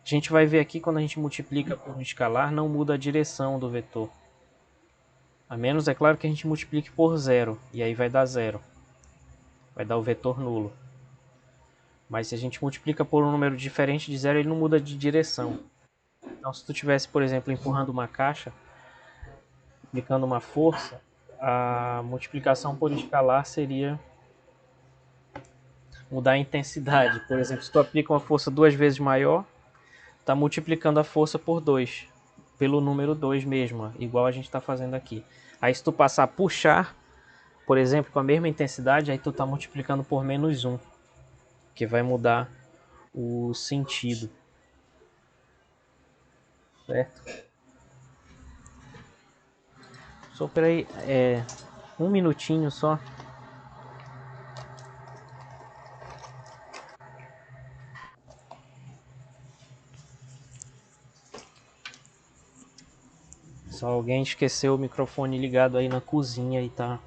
A gente vai ver aqui quando a gente multiplica por um escalar, não muda a direção do vetor. A menos, é claro, que a gente multiplique por zero, e aí vai dar zero. Vai dar o vetor nulo. Mas se a gente multiplica por um número diferente de zero, ele não muda de direção. Então, se tu tivesse, por exemplo, empurrando uma caixa, aplicando uma força, a multiplicação por escalar seria mudar a intensidade. Por exemplo, se tu aplica uma força duas vezes maior, está multiplicando a força por 2, pelo número 2 mesmo, igual a gente está fazendo aqui. Aí se tu passar a puxar, por exemplo, com a mesma intensidade, aí tu está multiplicando por menos 1, que vai mudar o sentido. Certo? Só peraí, um minutinho só. Só alguém esqueceu o microfone ligado aí na cozinha e tá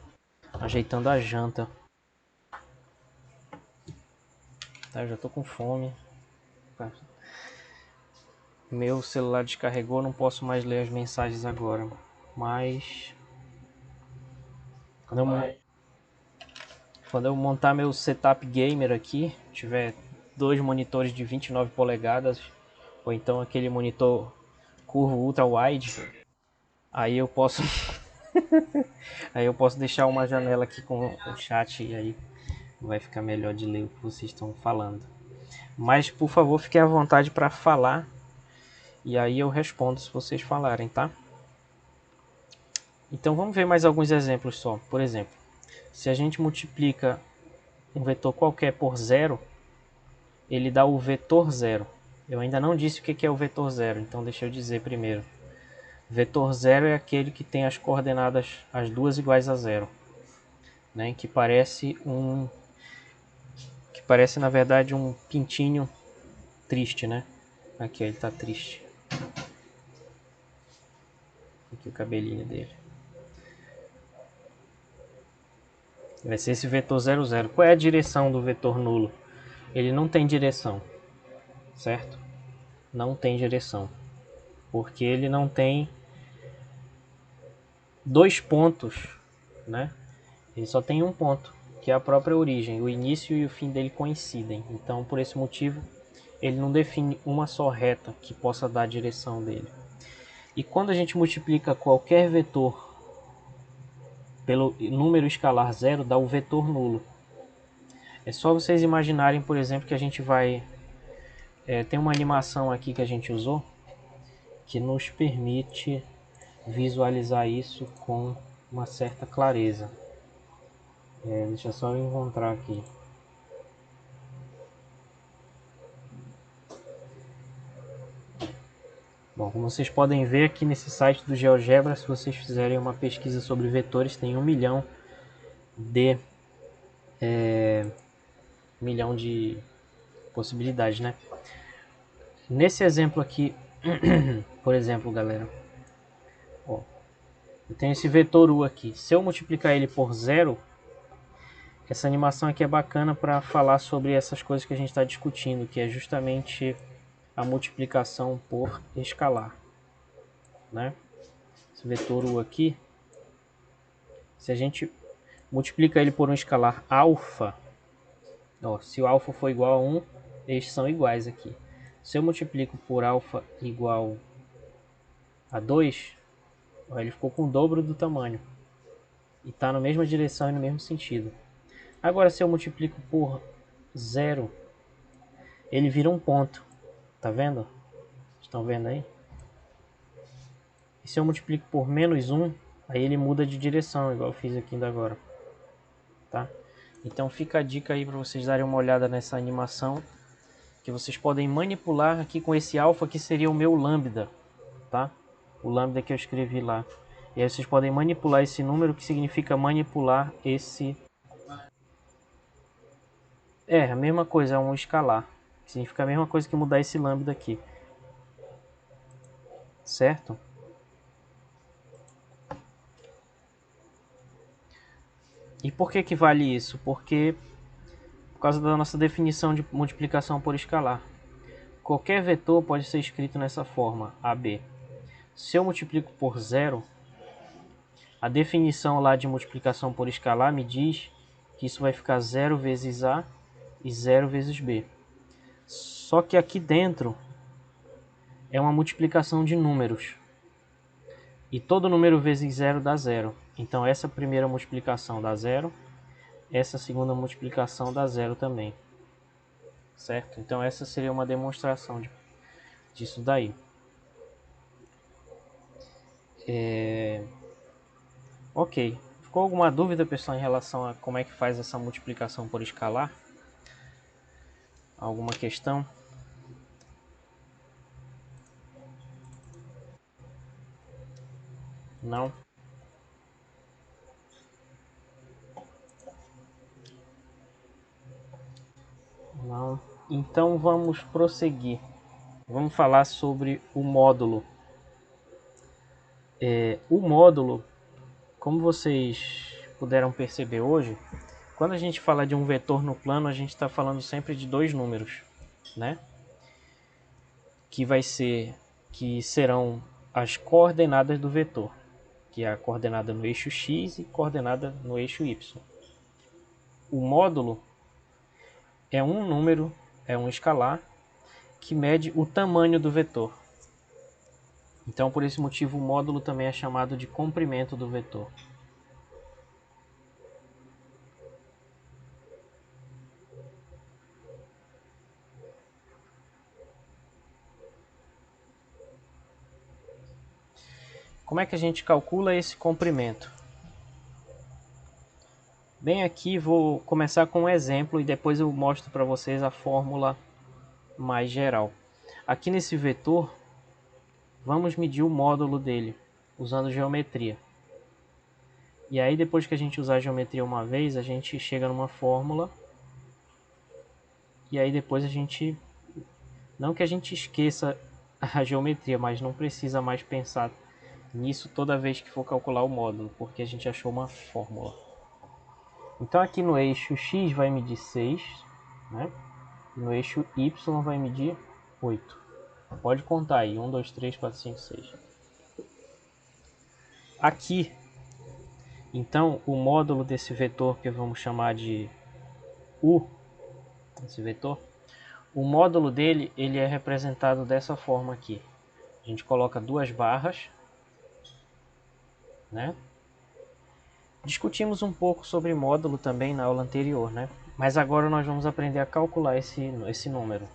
ajeitando a janta. Tá, já tô com fome. Meu celular descarregou, não posso mais ler as mensagens agora. Mas quando eu montar meu setup gamer aqui, tiver dois monitores de 29 polegadas, ou então aquele monitor curvo ultra wide, aí eu posso aí eu posso deixar uma janela aqui com o chat e aí vai ficar melhor de ler o que vocês estão falando. Mas por favor, fiquem à vontade para falar e aí eu respondo se vocês falarem, tá? Então vamos ver mais alguns exemplos só. Por exemplo, se a gente multiplica um vetor qualquer por zero, ele dá o vetor zero. Eu ainda não disse o que é o vetor zero, então deixa eu dizer primeiro. Vetor zero é aquele que tem as coordenadas as duas iguais a zero, né? Que parece na verdade um pintinho triste, né? Aqui ele está triste. Aqui o cabelinho dele. Vai ser esse vetor 0, 0. Qual é a direção do vetor nulo? Ele não tem direção, certo? Não tem direção, porque ele não tem dois pontos, né? Ele só tem um ponto, que é a própria origem. O início e o fim dele coincidem. Então, por esse motivo, ele não define uma só reta que possa dar a direção dele. E quando a gente multiplica qualquer vetor pelo número escalar zero, dá o vetor nulo. É só vocês imaginarem, por exemplo, que a gente vai... tem uma animação aqui que a gente usou que nos permite visualizar isso com uma certa clareza. Deixa só eu encontrar aqui. Bom, como vocês podem ver aqui nesse site do GeoGebra, se vocês fizerem uma pesquisa sobre vetores, tem 1 milhão de possibilidades, né? Nesse exemplo aqui, por exemplo, galera, ó, eu tenho esse vetor U aqui. Se eu multiplicar ele por zero, essa animação aqui é bacana para falar sobre essas coisas que a gente está discutindo, que é justamente a multiplicação por escalar, né? Esse vetor U aqui, se a gente multiplica ele por um escalar alfa, ó, se o alfa for igual a 1, eles são iguais aqui. Se eu multiplico por alfa igual a 2, ó, ele ficou com o dobro do tamanho. E está na mesma direção e no mesmo sentido. Agora, se eu multiplico por 0, ele vira um ponto. Tá vendo? Estão vendo aí? E se eu multiplico por menos 1, aí ele muda de direção, igual eu fiz aqui ainda agora. Tá? Então fica a dica aí para vocês darem uma olhada nessa animação, que vocês podem manipular aqui com esse alfa, que seria o meu lambda, tá? O lambda que eu escrevi lá. E aí vocês podem manipular esse número, que significa manipular esse... É, a mesma coisa, é um escalar. Significa a mesma coisa que mudar esse lambda aqui. Certo? E por que que vale isso? Porque por causa da nossa definição de multiplicação por escalar. Qualquer vetor pode ser escrito nessa forma, AB. Se eu multiplico por 0, a definição lá de multiplicação por escalar me diz que isso vai ficar 0 vezes A e 0 vezes B. Só que aqui dentro é uma multiplicação de números. E todo número vezes 0 dá 0. Então essa primeira multiplicação dá 0, essa segunda multiplicação dá 0 também. Certo? Então essa seria uma demonstração disso daí. Ok. Ficou alguma dúvida, pessoal, em relação a como é que faz essa multiplicação por escalar? Alguma questão? Não? Não. Então vamos prosseguir. Vamos falar sobre o módulo. O módulo, como vocês puderam perceber hoje, quando a gente fala de um vetor no plano, a gente está falando sempre de dois números, né? Que serão as coordenadas do vetor, que é a coordenada no eixo x e coordenada no eixo y. O módulo é um número, é um escalar, que mede o tamanho do vetor. Então, por esse motivo, o módulo também é chamado de comprimento do vetor. Como é que a gente calcula esse comprimento? Bem, aqui vou começar com um exemplo e depois eu mostro para vocês a fórmula mais geral. Aqui nesse vetor, vamos medir o módulo dele, usando geometria. E aí, depois que a gente usar a geometria uma vez, a gente chega numa fórmula. E aí depois a gente... Não que a gente esqueça a geometria, mas não precisa mais pensar nisso toda vez que for calcular o módulo, porque a gente achou uma fórmula. Então aqui no eixo x vai medir 6, né? E no eixo y vai medir 8. Pode contar aí, 1, 2, 3, 4, 5, 6. Aqui, então, o módulo desse vetor que vamos chamar de U, esse vetor, o módulo dele ele é representado dessa forma aqui. A gente coloca duas barras, né? Discutimos um pouco sobre módulo também na aula anterior, né? Mas agora nós vamos aprender a calcular esse número,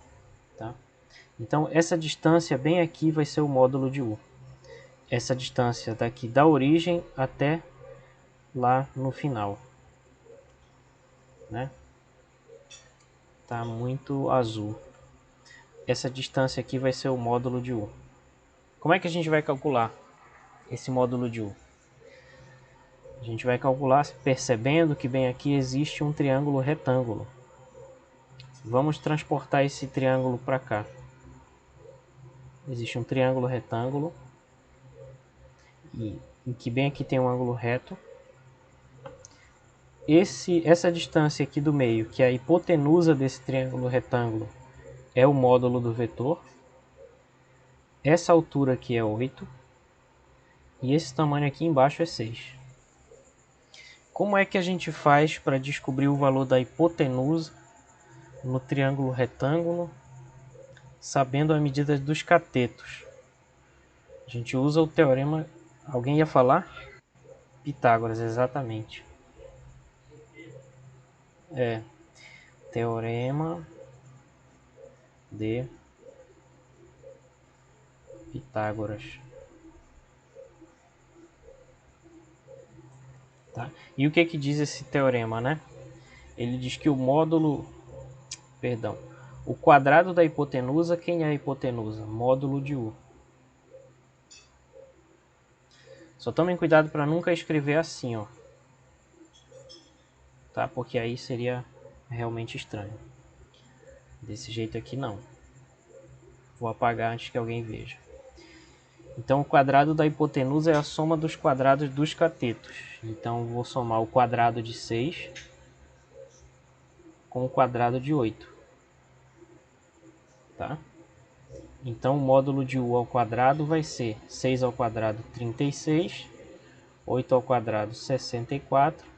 tá? Então essa distância bem aqui vai ser o módulo de U. Essa distância daqui da origem até lá no final, né? Tá muito azul. Essa distância aqui vai ser o módulo de U. Como é que a gente vai calcular esse módulo de U? A gente vai calcular percebendo que bem aqui existe um triângulo retângulo. Vamos transportar esse triângulo para cá. Existe um triângulo retângulo em que bem aqui tem um ângulo reto. Essa distância aqui do meio, que é a hipotenusa desse triângulo retângulo, é o módulo do vetor. Essa altura aqui é 8. E esse tamanho aqui embaixo é 6. Como é que a gente faz para descobrir o valor da hipotenusa no triângulo retângulo, sabendo a medida dos catetos? A gente usa o teorema... Alguém ia falar? Pitágoras, exatamente. Teorema de Pitágoras. Tá? E o que diz esse teorema, né? Ele diz que o quadrado da hipotenusa, quem é a hipotenusa? Módulo de U. Só tomem cuidado para nunca escrever assim, ó. Tá? Porque aí seria realmente estranho. Desse jeito aqui não. Vou apagar antes que alguém veja. Então o quadrado da hipotenusa é a soma dos quadrados dos catetos. Então vou somar o quadrado de 6 com o quadrado de 8. Tá? Então o módulo de U ao quadrado vai ser 6 ao quadrado 36, 8 ao quadrado 64,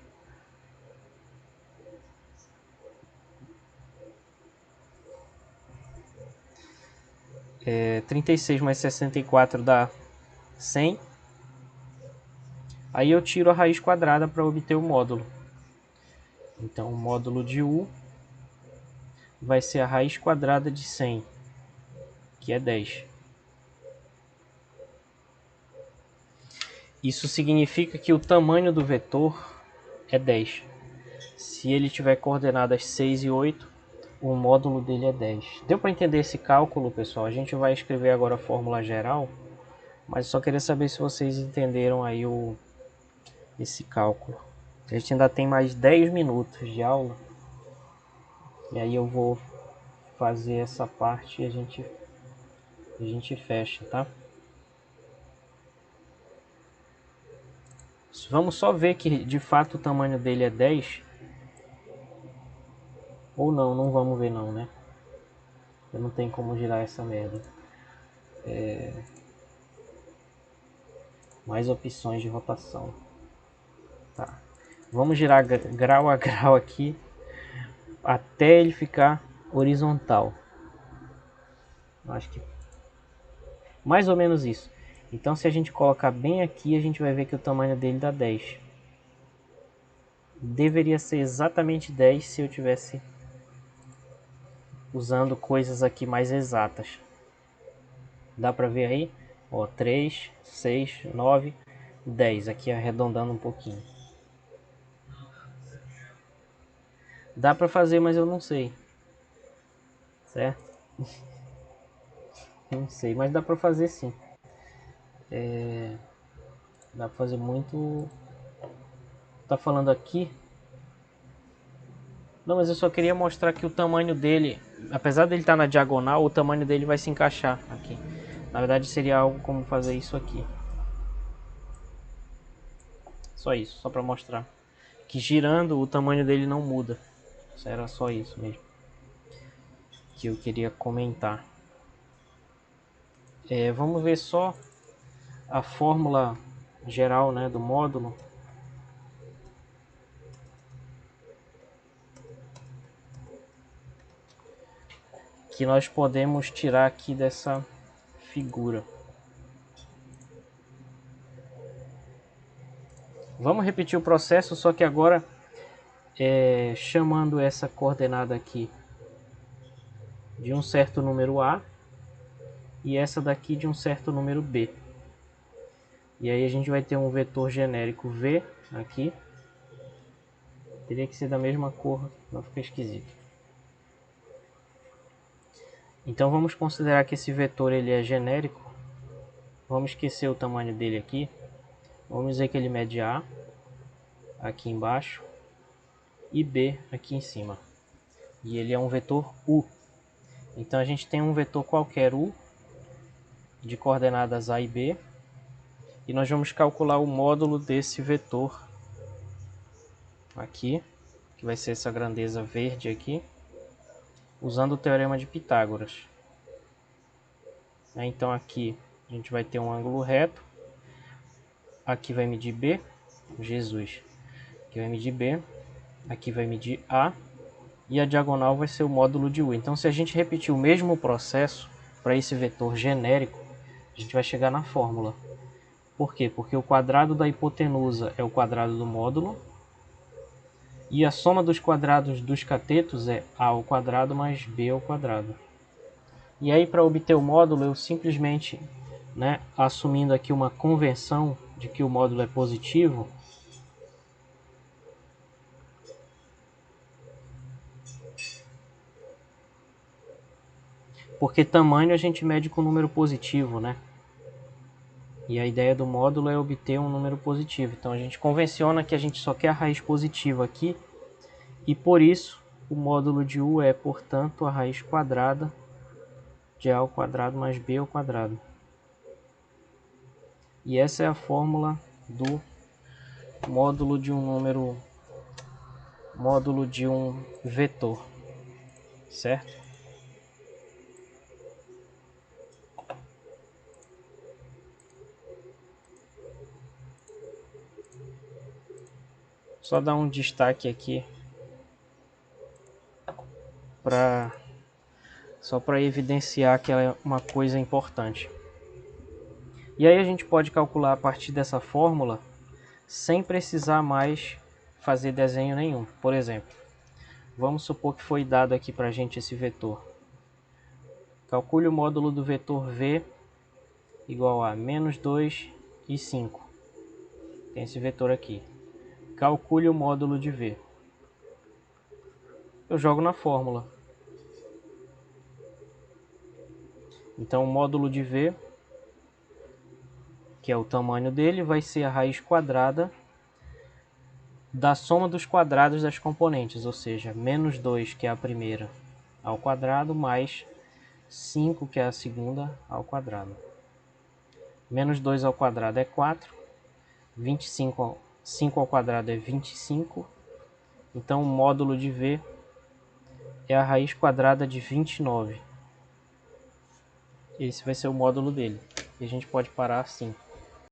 36 mais 64 dá 100. Aí eu tiro a raiz quadrada para obter o módulo. Então o módulo de U vai ser a raiz quadrada de 100, que é 10. Isso significa que o tamanho do vetor é 10. Se ele tiver coordenadas 6 e 8, o módulo dele é 10. Deu para entender esse cálculo, pessoal? A gente vai escrever agora a fórmula geral, mas só queria saber se vocês entenderam aí esse cálculo. A gente ainda tem mais 10 minutos de aula, e aí eu vou fazer essa parte e a gente fecha, tá? Vamos só ver que de fato o tamanho dele é 10. Ou não vamos ver não, né? Eu não tenho como girar essa merda. Mais opções de rotação. Tá. Vamos girar grau a grau aqui até ele ficar horizontal. Acho que mais ou menos isso. Então se a gente colocar bem aqui, a gente vai ver que o tamanho dele dá 10. Deveria ser exatamente 10 se eu tivesse usando coisas aqui mais exatas. Dá para ver aí? Ó, 3, 6, 9, 10. Aqui arredondando um pouquinho. Dá para fazer, mas eu não sei. Certo? Não sei, mas dá para fazer sim. Dá para fazer muito. Tá falando aqui. Não, mas eu só queria mostrar que o tamanho dele, apesar dele estar na diagonal, o tamanho dele vai se encaixar aqui. Na verdade seria algo como fazer isso aqui. Só isso, só para mostrar que girando o tamanho dele não muda. Era só isso mesmo que eu queria comentar. Vamos ver só a fórmula geral, né, do módulo. Que nós podemos tirar aqui dessa figura. Vamos repetir o processo, só que agora chamando essa coordenada aqui de um certo número A e essa daqui de um certo número B. E aí a gente vai ter um vetor genérico V aqui. Teria que ser da mesma cor, não fica esquisito. Então vamos considerar que esse vetor ele é genérico. Vamos esquecer o tamanho dele aqui. Vamos dizer que ele mede A aqui embaixo e B aqui em cima. E ele é um vetor U. Então a gente tem um vetor qualquer U de coordenadas A e B. E nós vamos calcular o módulo desse vetor aqui, que vai ser essa grandeza verde aqui, usando o teorema de Pitágoras. Então aqui a gente vai ter um ângulo reto. Aqui vai medir B. Jesus. Aqui vai medir B. Aqui vai medir A. E a diagonal vai ser o módulo de U. Então se a gente repetir o mesmo processo para esse vetor genérico, a gente vai chegar na fórmula. Por quê? Porque o quadrado da hipotenusa é o quadrado do módulo. E a soma dos quadrados dos catetos é a ao quadrado mais b ao quadrado. E aí, para obter o módulo, eu simplesmente, né, assumindo aqui uma convenção de que o módulo é positivo, porque tamanho a gente mede com número positivo, né? E a ideia do módulo é obter um número positivo. Então a gente convenciona que a gente só quer a raiz positiva aqui, e por isso o módulo de u é, portanto, a raiz quadrada de a ao quadrado mais b ao quadrado. E essa é a fórmula do módulo de um número, módulo de um vetor, certo? Só dar um destaque aqui só para evidenciar que ela é uma coisa importante. E aí a gente pode calcular a partir dessa fórmula sem precisar mais fazer desenho nenhum. Por exemplo, vamos supor que foi dado aqui para a gente esse vetor. Calcule o módulo do vetor v igual a menos 2 e 5. Tem esse vetor aqui. Calcule o módulo de v. Eu jogo na fórmula. Então o módulo de v, que é o tamanho dele, vai ser a raiz quadrada da soma dos quadrados das componentes, ou seja, menos 2, que é a primeira, ao quadrado, mais 5, que é a segunda, ao quadrado. Menos 2 ao quadrado é 4, 5 ao quadrado é 25, então o módulo de v é a raiz quadrada de 29. Esse vai ser o módulo dele, e a gente pode parar assim.